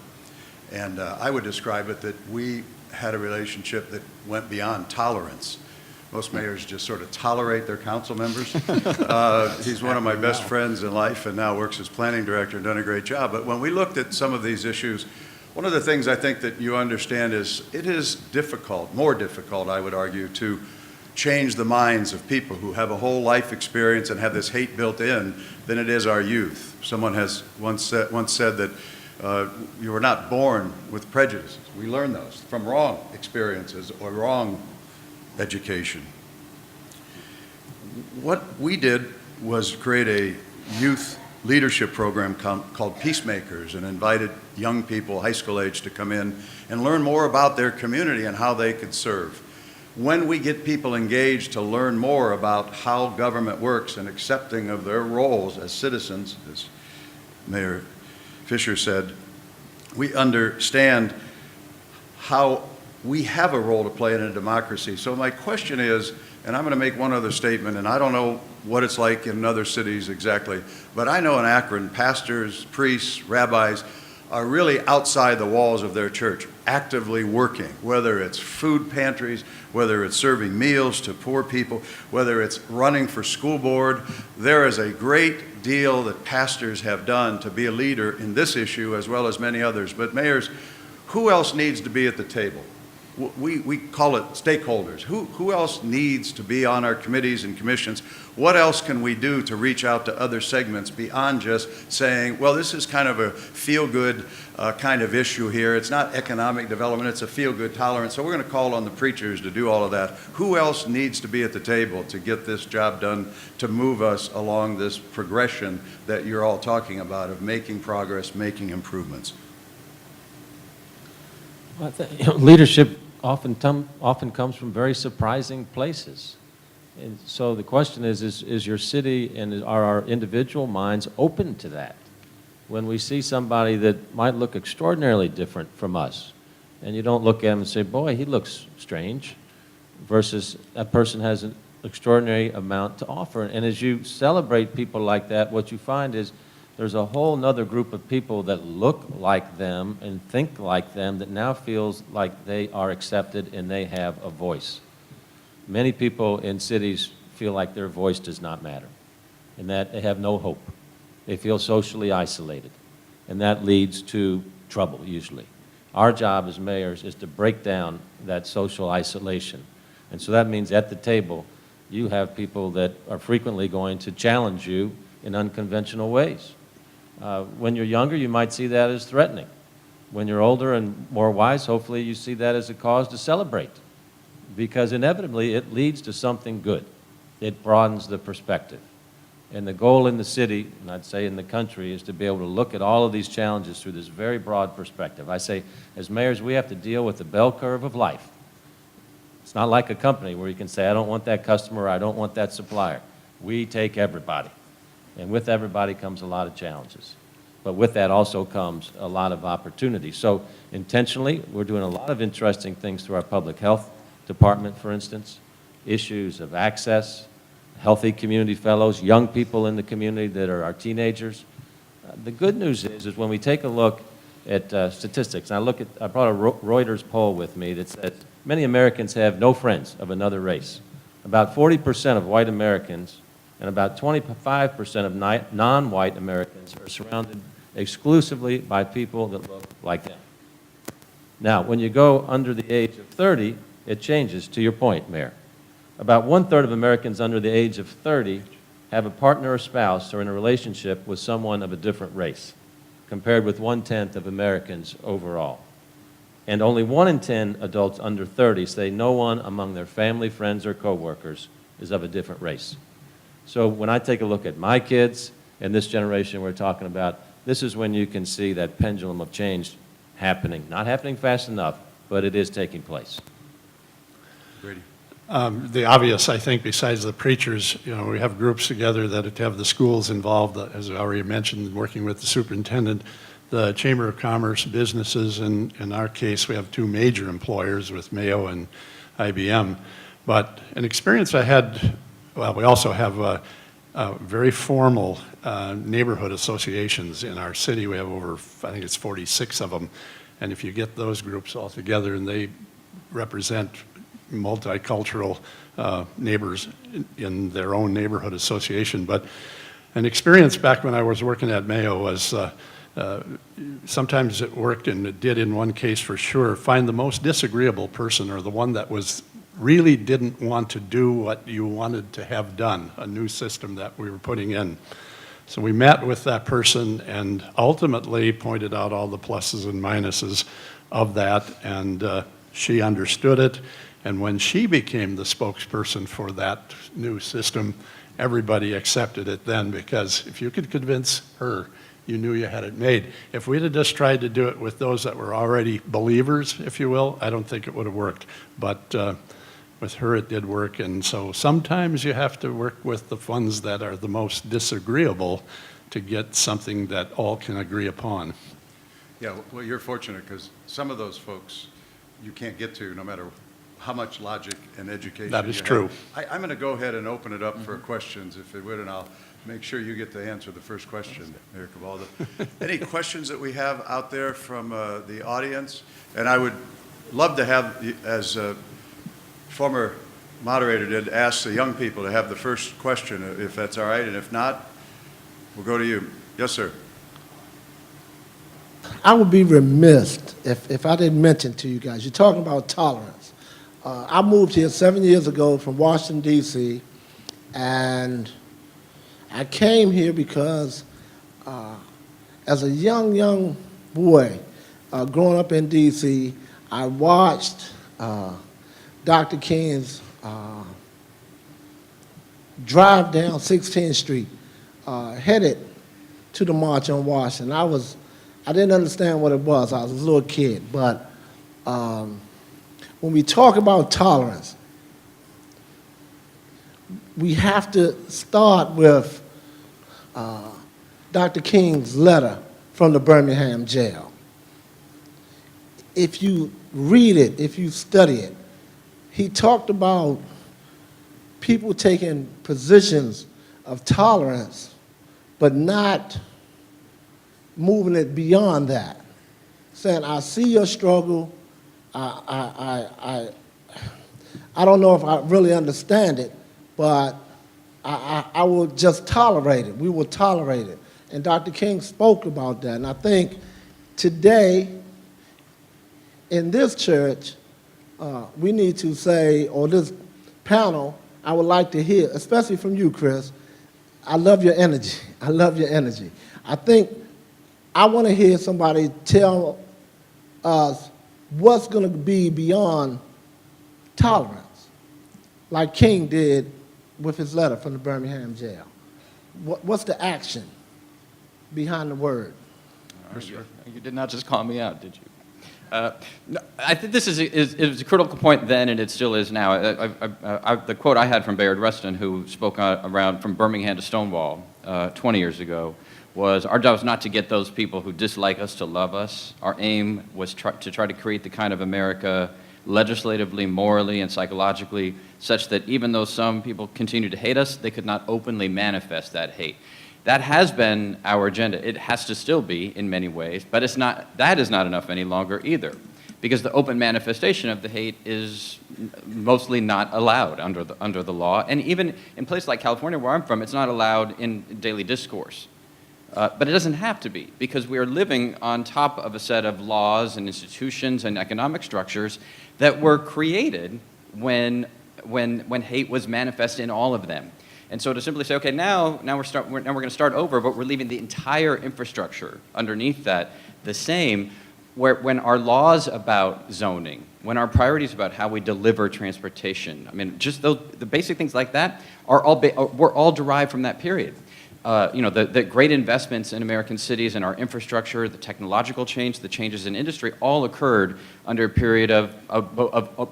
And I would describe it that we had a relationship that went beyond tolerance. Most mayors just sort of tolerate their council members. He's one of my best friends in life and now works as planning director and done a great job. But when we looked at some of these issues, one of the things I think that you understand is it is difficult, more difficult, I would argue, to change the minds of people who have a whole life experience and have this hate built in than it is our youth. Someone has once said that you were not born with prejudices. We learn those from wrong experiences or wrong education. What we did was create a youth leadership program called Peacemakers and invited young people, high school age, to come in and learn more about their community and how they could serve. When we get people engaged to learn more about how government works and accepting of their roles as citizens, as Mayor Fisher said, we understand how we have a role to play in a democracy. So my question is, and I'm going to make one other statement, and I don't know what it's like in other cities exactly, but I know in Akron, pastors, priests, rabbis are really outside the walls of their church, actively working, whether it's food pantries, whether it's serving meals to poor people, whether it's running for school board. There is a great deal that pastors have done to be a leader in this issue as well as many others. But mayors, who else needs to be at the table? We call it stakeholders. Who else needs to be on our committees and commissions? What else can we do to reach out to other segments beyond just saying, well, this is kind of a feel-good kind of issue here. It's not economic development, it's a feel-good tolerance. So we're going to call on the preachers to do all of that. Who else needs to be at the table to get this job done, to move us along this progression that you're all talking about of making progress, making improvements? Well, leadership often comes from very surprising places. And so the question is your city and are our individual minds open to that? When we see somebody that might look extraordinarily different from us, and you don't look at him and say, boy, he looks strange, versus that person has extraordinary amount to offer. And as you celebrate people like that, what you find is there's a whole nother group of people that look like them and think like them that now feels like they are accepted and they have a voice. Many people in cities feel like their voice does not matter and that they have no hope. They feel socially isolated, and that leads to trouble usually. Our job as mayors is to break down that social isolation. And so that means at the table, you have people that are frequently going to challenge you in unconventional ways. When you're younger, you might see that as threatening. When you're older and more wise, hopefully you see that as a cause to celebrate, because inevitably it leads to something good. It broadens the perspective. And the goal in the city, and I'd say in the country, is to be able to look at all of these challenges through this very broad perspective. I say, as mayors, we have to deal with the bell curve of life. It's not like a company where you can say, I don't want that customer, I don't want that supplier. We take everybody. And with everybody comes a lot of challenges. But with that also comes a lot of opportunity. So intentionally, we're doing a lot of interesting things through our public health department, for instance, issues of access, healthy community fellows, young people in the community that are our teenagers. The good news is when we take a look at statistics, and I brought a Reuters poll with me that said many Americans have no friends of another race. About 40% of white Americans and about 25% of non-white Americans are surrounded exclusively by people that look like them. Now, when you go under the age of 30, it changes, to your point, Mayor. About 1/3 of Americans under the age of 30 have a partner or spouse or in a relationship with someone of a different race, compared with 1/10 of Americans overall. And only 1 in 10 adults under 30 say no one among their family, friends, or coworkers is of a different race. So when I take a look at my kids and this generation we're talking about, this is when you can see that pendulum of change happening. Not happening fast enough, but it is taking place. Brady. The obvious, I think, besides the preachers, we have groups together that have the schools involved, as I already mentioned, working with the superintendent, the Chamber of Commerce, businesses, and in our case, we have 2 major employers with Mayo and IBM. But an experience I had, well, we also have very formal neighborhood associations in our city. We have over, I think it's 46 of them. And if you get those groups all together, and they represent multicultural neighbors in their own neighborhood association. But an experience back when I was working at Mayo was sometimes it worked, and it did in one case for sure, find the most disagreeable person or the one that really didn't want to do what you wanted to have done, a new system that we were putting in. So we met with that person and ultimately pointed out all the pluses and minuses of that, and she understood it. And when she became the spokesperson for that new system, everybody accepted it then, because if you could convince her, you knew you had it made. If we'd have just tried to do it with those that were already believers, if you will, I don't think it would have worked. But with her, it did work. And so sometimes you have to work with the ones that are the most disagreeable to get something that all can agree upon. Yeah, well, you're fortunate because some of those folks you can't get to no matter how much logic and education That is you true. have. I'm going to go ahead and open it up for questions, if it would, and I'll make sure you get to answer the first question, Mayor Cavaldo. Any questions that we have out there from the audience? And I would love to have, as a former moderator did, ask the young people to have the first question, if that's all right, and if not, we'll go to you. Yes, sir. I would be remiss if I didn't mention to you guys, you're talking about tolerance. I moved here 7 years ago from Washington, D.C., and I came here because as a young boy growing up in D.C., I watched Dr. King's drive down 16th Street, headed to the March on Washington. I didn't understand what it was. I was a little kid. But when we talk about tolerance, we have to start with Dr. King's letter from the Birmingham jail. If you read it, if you study it, he talked about people taking positions of tolerance, but not moving it beyond that. Saying, I see your struggle, I don't know if I really understand it, but I will just tolerate it. We will tolerate it. And Dr. King spoke about that. And I think today, in this church, we need to say, or this panel, I would like to hear, especially from you, Chris, I love your energy. I love your energy. I think I want to hear somebody tell us what's going to be beyond tolerance, like King did with his letter from the Birmingham jail. What's the action behind the word? You did not just call me out, did you? No, I think this is a critical point then, and it still is now. The quote I had from Bayard Rustin, who spoke around from Birmingham to Stonewall 20 years ago, was, our job is not to get those people who dislike us to love us. Our aim was to try to create the kind of America, legislatively, morally, and psychologically, such that even though some people continue to hate us, they could not openly manifest that hate. That has been our agenda. It has to still be in many ways, but that is not enough any longer either, because the open manifestation of the hate is mostly not allowed under the law, and even in places like California, where I'm from, it's not allowed in daily discourse. But it doesn't have to be, because we are living on top of a set of laws and institutions and economic structures that were created when hate was manifest in all of them. And so to simply say, okay, now we're going to start over, but we're leaving the entire infrastructure underneath that the same, when our laws about zoning, when our priorities about how we deliver transportation, I mean, just the basic things like that were all derived from that period. The great investments in American cities and our infrastructure, the technological change, the changes in industry, all occurred under a period of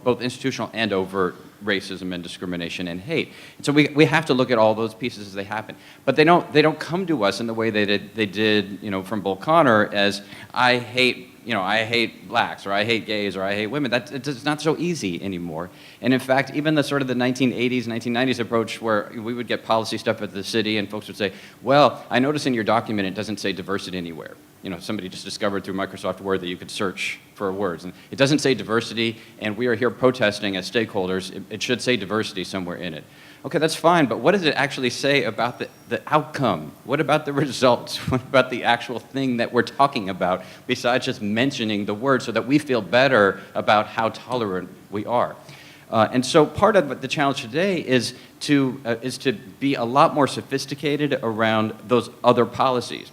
both institutional and overt racism and discrimination and hate. And so we have to look at all those pieces as they happen. But they don't come to us in the way they did from Bull Connor as, I hate blacks, or I hate gays, or I hate women. It's not so easy anymore. And in fact, even the sort of the 1980s, 1990s approach where we would get policy stuff at the city and folks would say, well, I notice in your document it doesn't say diversity anywhere. Somebody just discovered through Microsoft Word that you could search for words. And it doesn't say diversity, and we are here protesting as stakeholders. It should say diversity somewhere in it. Okay, that's fine, but what does it actually say about the outcome? What about the results? What about the actual thing that we're talking about, besides just mentioning the word so that we feel better about how tolerant we are? And so part of the challenge today is to be a lot more sophisticated around those other policies.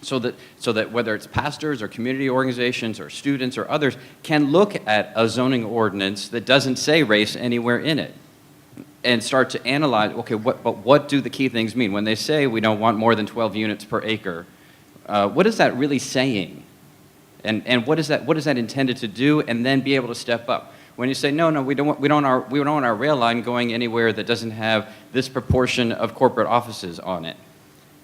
So that whether it's pastors or community organizations or students or others can look at a zoning ordinance that doesn't say race anywhere in it and start to analyze, okay, what do the key things mean? When they say we don't want more than 12 units per acre, what is that really saying? And what is that intended to do? And then be able to step up. When you say, no, we don't want our rail line going anywhere that doesn't have this proportion of corporate offices on it.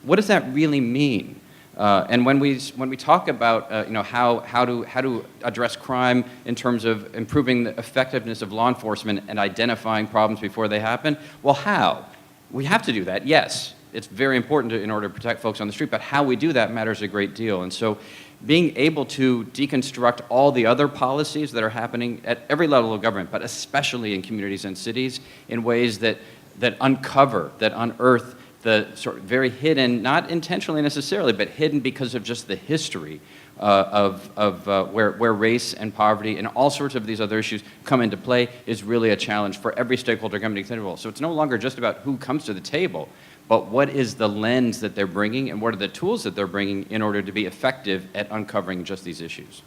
What does that really mean? And when we talk about how to address crime in terms of improving the effectiveness of law enforcement and identifying problems before they happen, well, how? We have to do that, yes. It's very important in order to protect folks on the street, but how we do that matters a great deal. And so being able to deconstruct all the other policies that are happening at every level of government, but especially in communities and cities, in ways that uncover, that unearth the sort of very hidden, not intentionally necessarily, but hidden because of just the history of where race and poverty and all sorts of these other issues come into play, is really a challenge for every stakeholder coming to the table. So it's no longer just about who comes to the table, but what is the lens that they're bringing and what are the tools that they're bringing in order to be effective at uncovering just these issues.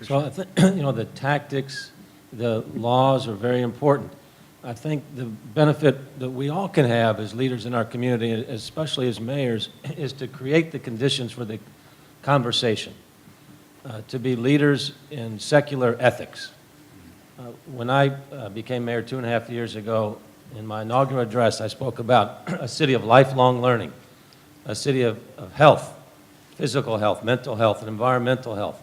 So I think, the tactics, the laws are very important. I think the benefit that we all can have as leaders in our community, especially as mayors, is to create the conditions for the conversation, to be leaders in secular ethics. When I became mayor 2.5 years ago, in my inaugural address, I spoke about a city of lifelong learning, a city of health, physical health, mental health, and environmental health.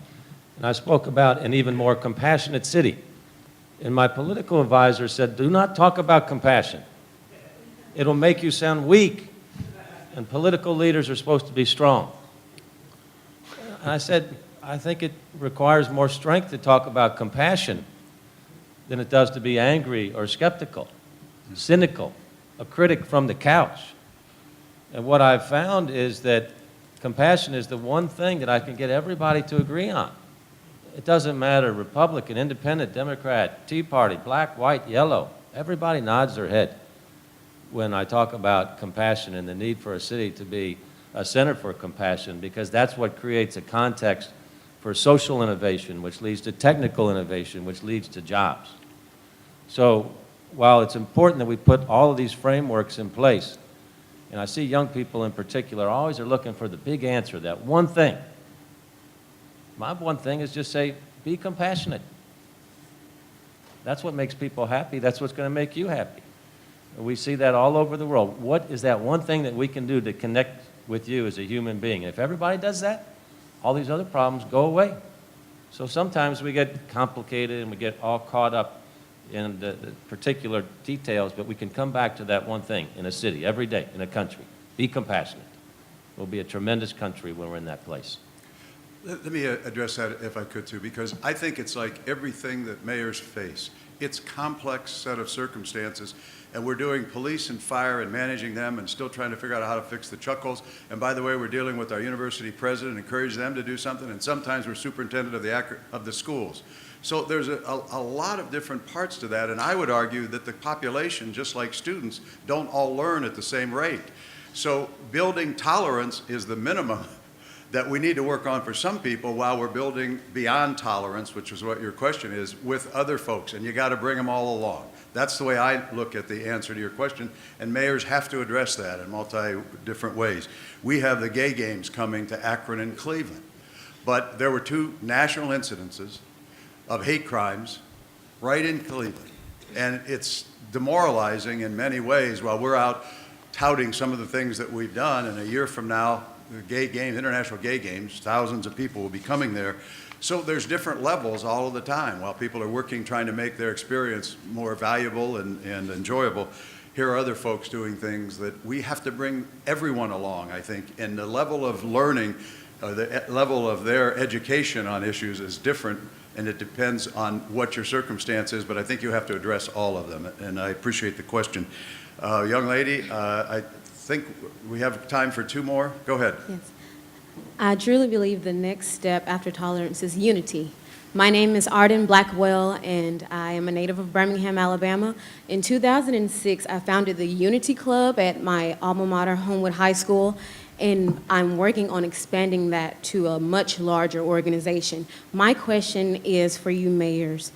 And I spoke about an even more compassionate city And my political advisor said, do not talk about compassion. It'll make you sound weak, and political leaders are supposed to be strong. And I said, I think it requires more strength to talk about compassion than it does to be angry or skeptical, cynical, a critic from the couch. And what I've found is that compassion is the one thing that I can get everybody to agree on. It doesn't matter, Republican, Independent, Democrat, Tea Party, black, white, yellow. Everybody nods their head when I talk about compassion and the need for a city to be a center for compassion, because that's what creates a context for social innovation, which leads to technical innovation, which leads to jobs. So while it's important that we put all of these frameworks in place, and I see young people in particular always are looking for the big answer, that one thing. My one thing is just say, be compassionate. That's what makes people happy. That's what's going to make you happy. We see that all over the world. What is that one thing that we can do to connect with you as a human being? And if everybody does that, all these other problems go away. So sometimes we get complicated and we get all caught up in the particular details, but we can come back to that one thing in a city, every day, in a country. Be compassionate. We'll be a tremendous country when we're in that place. Let me address that if I could too, because I think it's like everything that mayors face. It's a complex set of circumstances, and we're doing police and fire and managing them and still trying to figure out how to fix the chuckles. And by the way, we're dealing with our university president, encourage them to do something, and sometimes we're superintendent of the schools. So there's a lot of different parts to that, and I would argue that the population, just like students, don't all learn at the same rate. So building tolerance is the minimum that we need to work on for some people while we're building beyond tolerance, which is what your question is, with other folks, and you got to bring them all along. That's the way I look at the answer to your question, and mayors have to address that in different ways. We have the gay games coming to Akron and Cleveland, but there were 2 national incidences of hate crimes right in Cleveland, and it's demoralizing in many ways while we're out touting some of the things that we've done, and a year from now, the gay games, international gay games, thousands of people will be coming there. So there's different levels all of the time. While people are working, trying to make their experience more valuable and enjoyable, here are other folks doing things that we have to bring everyone along, I think. And the level of learning, the level of their education on issues is different, and it depends on what your circumstance is, but I think you have to address all of them, and I appreciate the question. Young lady, I think we have time for 2 more. Go ahead. Yes. I truly believe the next step after tolerance is unity. My name is Arden Blackwell, and I am a native of Birmingham, Alabama. In 2006, I founded the Unity Club at my alma mater, Homewood High School, and I'm working on expanding that to a much larger organization. My question is for you mayors.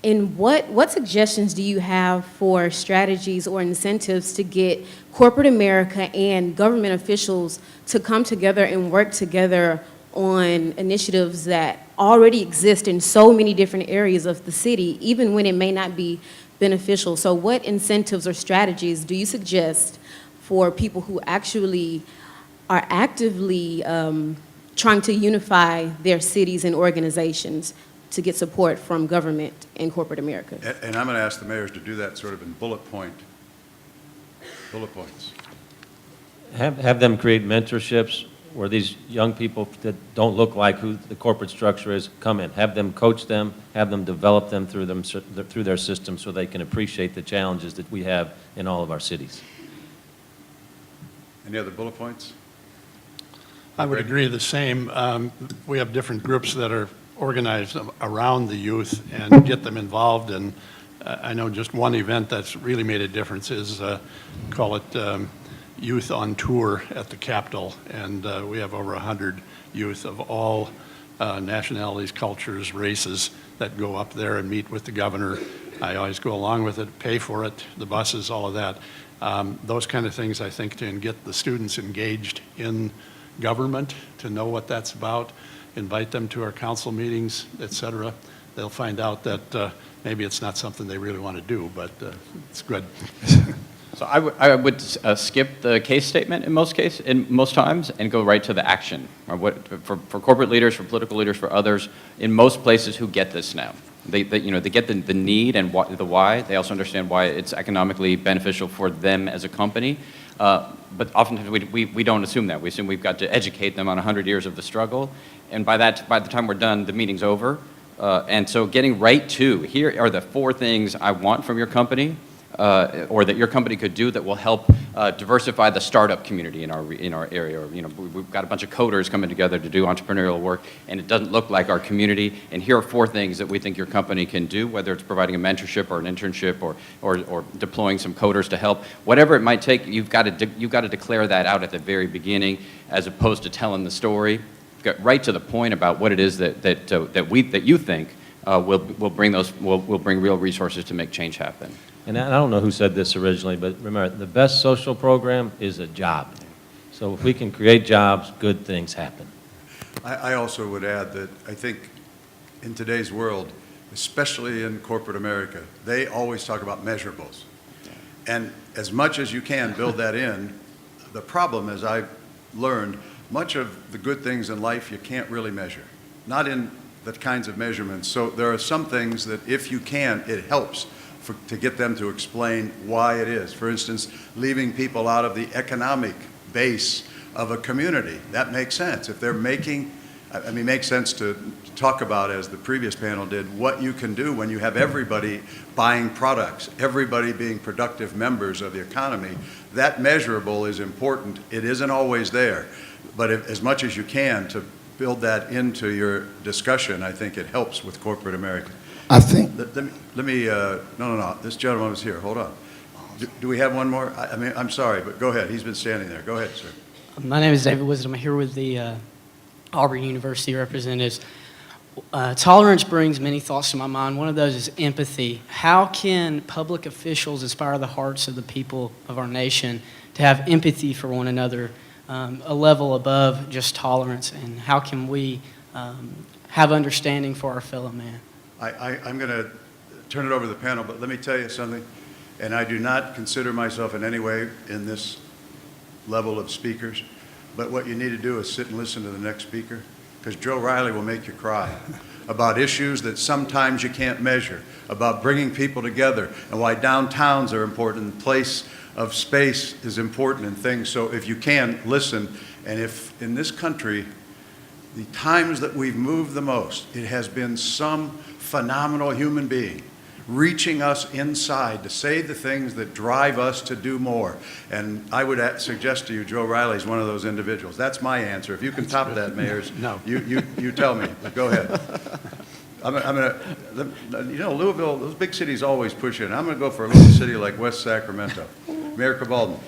And what suggestions do you have for strategies or incentives to get corporate America and government officials to come together and work together on initiatives that already exist in so many different areas of the city, even when it may not be beneficial? So what incentives or strategies do you suggest for people who actually are actively trying to unify their cities and organizations to get support from government and corporate America? And I'm going to ask the mayors to do that sort of in bullet points. Have them create mentorships where these young people that don't look like who the corporate structure is come in. Have them coach them, have them develop them through their system so they can appreciate the challenges that we have in all of our cities. Any other bullet points? I would agree the same. We have different groups that are organized around the youth and get them involved. And I know just one event that's really made a difference is, call it Youth on Tour at the Capitol. And we have over 100 youth of all nationalities, cultures, races that go up there and meet with the governor. I always go along with it, pay for it, the buses, all of that. Those kind of things, I think, to get the students engaged in government, to know what that's about, invite them to our council meetings, et cetera. They'll find out that maybe it's not something they really want to do, but it's good. So I would skip the case statement in most times, and go right to the action. Or for corporate leaders, for political leaders, for others, in most places who get this now. They get the need and the why. They also understand why it's economically beneficial for them as a company. But oftentimes we don't assume that. We assume we've got to educate them on 100 years of the struggle. And by the time we're done, the meeting's over. And so getting right to, here are the 4 things I want from your company, or that your company could do that will help diversify the startup community in our area. We've got a bunch of coders coming together to do entrepreneurial work, and it doesn't look like our community. And here are 4 things that we think your company can do, whether it's providing a mentorship or an internship or deploying some coders to help. Whatever it might take, you've got to declare that out at the very beginning, as opposed to telling the story. Get right to the point about what it is that you think will bring real resources to make change happen. And I don't know who said this originally, but remember, the best social program is a job. So if we can create jobs, good things happen. I also would add that I think in today's world, especially in corporate America, they always talk about measurables. And as much as you can build that in, the problem, as I've learned, much of the good things in life you can't really measure, not in the kinds of measurements. So there are some things that if you can, it helps to get them to explain why it is. For instance, leaving people out of the economic base of a community. That makes sense. If they're making, I mean, it makes sense to talk about, as the previous panel did, what you can do when you have everybody buying products, everybody being productive members of the economy. That measurable is important. It isn't always there. But as much as you can to build that into your discussion, I think it helps with corporate America. I think. Let me, no. This gentleman was here. Hold on. Do we have one more? I mean, I'm sorry, but go ahead. He's been standing there. Go ahead, sir. My name is David Wisdom. I'm here with the Auburn University representatives. Tolerance brings many thoughts to my mind. One of those is empathy. How can public officials inspire the hearts of the people of our nation to have empathy for one another, a level above just tolerance? And how can we have understanding for our fellow man? I'm going to turn it over to the panel, but let me tell you something, and I do not consider myself in any way in this level of speakers, but what you need to do is sit and listen to the next speaker, because Joe Riley will make you cry about issues that sometimes you can't measure, about bringing people together, and why downtowns are important, and place of space is important, and things. So if you can, listen. And if in this country, the times that we've moved the most, it has been some phenomenal human being reaching us inside to say the things that drive us to do more. And I would suggest to you, Joe Riley is one of those individuals. That's my answer. If you can top that, Mayors, No. you tell me. But go ahead. I'm gonna, Louisville, those big cities always push in. I'm going to go for a little city like West Sacramento. Mayor Cabaldon.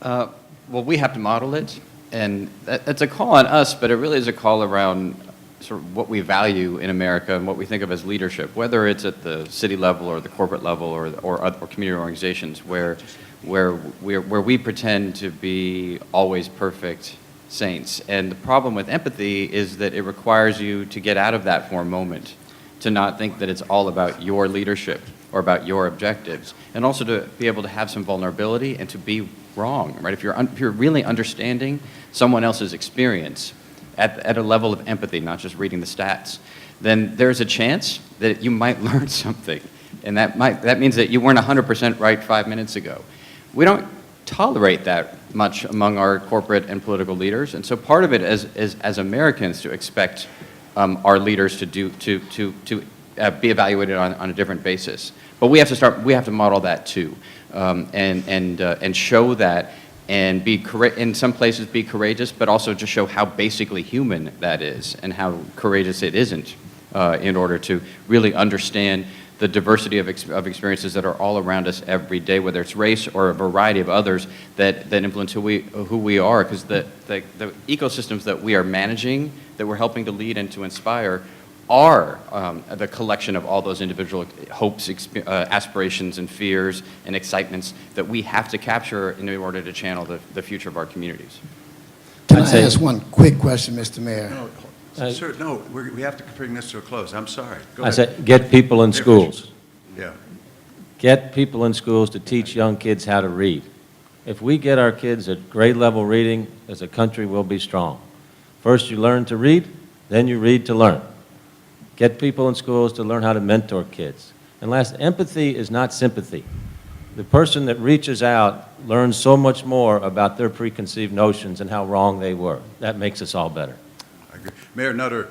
Well, we have to model it, and that's a call on us, but it really is a call around sort of what we value in America and what we think of as leadership, whether it's at the city level or the corporate level or community organizations, where we pretend to be always perfect saints. And the problem with empathy is that it requires you to get out of that for a moment, to not think that it's all about your leadership or about your objectives, and also to be able to have some vulnerability and to be wrong, right? If you're really understanding someone else's experience at a level of empathy, not just reading the stats, then there's a chance that you might learn something, and that means that you weren't 100% right 5 minutes ago. We don't tolerate that much among our corporate and political leaders, and so part of it as Americans to expect our leaders to be evaluated on a different basis. But we have to model that too, and show that, and in some places be courageous, but also just show how basically human that is and how courageous it isn't, in order to really understand the diversity of experiences that are all around us every day, whether it's race or a variety of others that influence who we are, because the ecosystems that we are managing, that we're helping to lead and to inspire, are the collection of all those individual hopes, aspirations, and fears and excitements that we have to capture in order to channel the future of our communities. Can I ask one quick question, Mr. Mayor? No, sir, no, we have to bring this to a close. I'm sorry. Go I ahead. said, get people in schools. Yeah. Get people in schools to teach young kids how to read. If we get our kids at grade level reading, as a country, we'll be strong. First you learn to read, then you read to learn. Get people in schools to learn how to mentor kids. And last, empathy is not sympathy. The person that reaches out learns so much more about their preconceived notions and how wrong they were. That makes us all better. I agree. Mayor Nutter,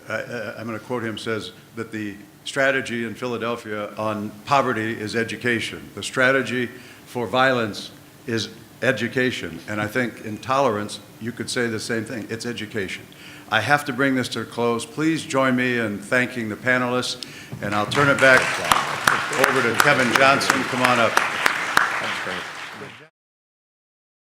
I'm going to quote him, says that the strategy in Philadelphia on poverty is education. The strategy for violence is education. And I think in tolerance, you could say the same thing. It's education. I have to bring this to a close. Please join me in thanking the panelists, and I'll turn it back over to Kevin Johnson. Come on up.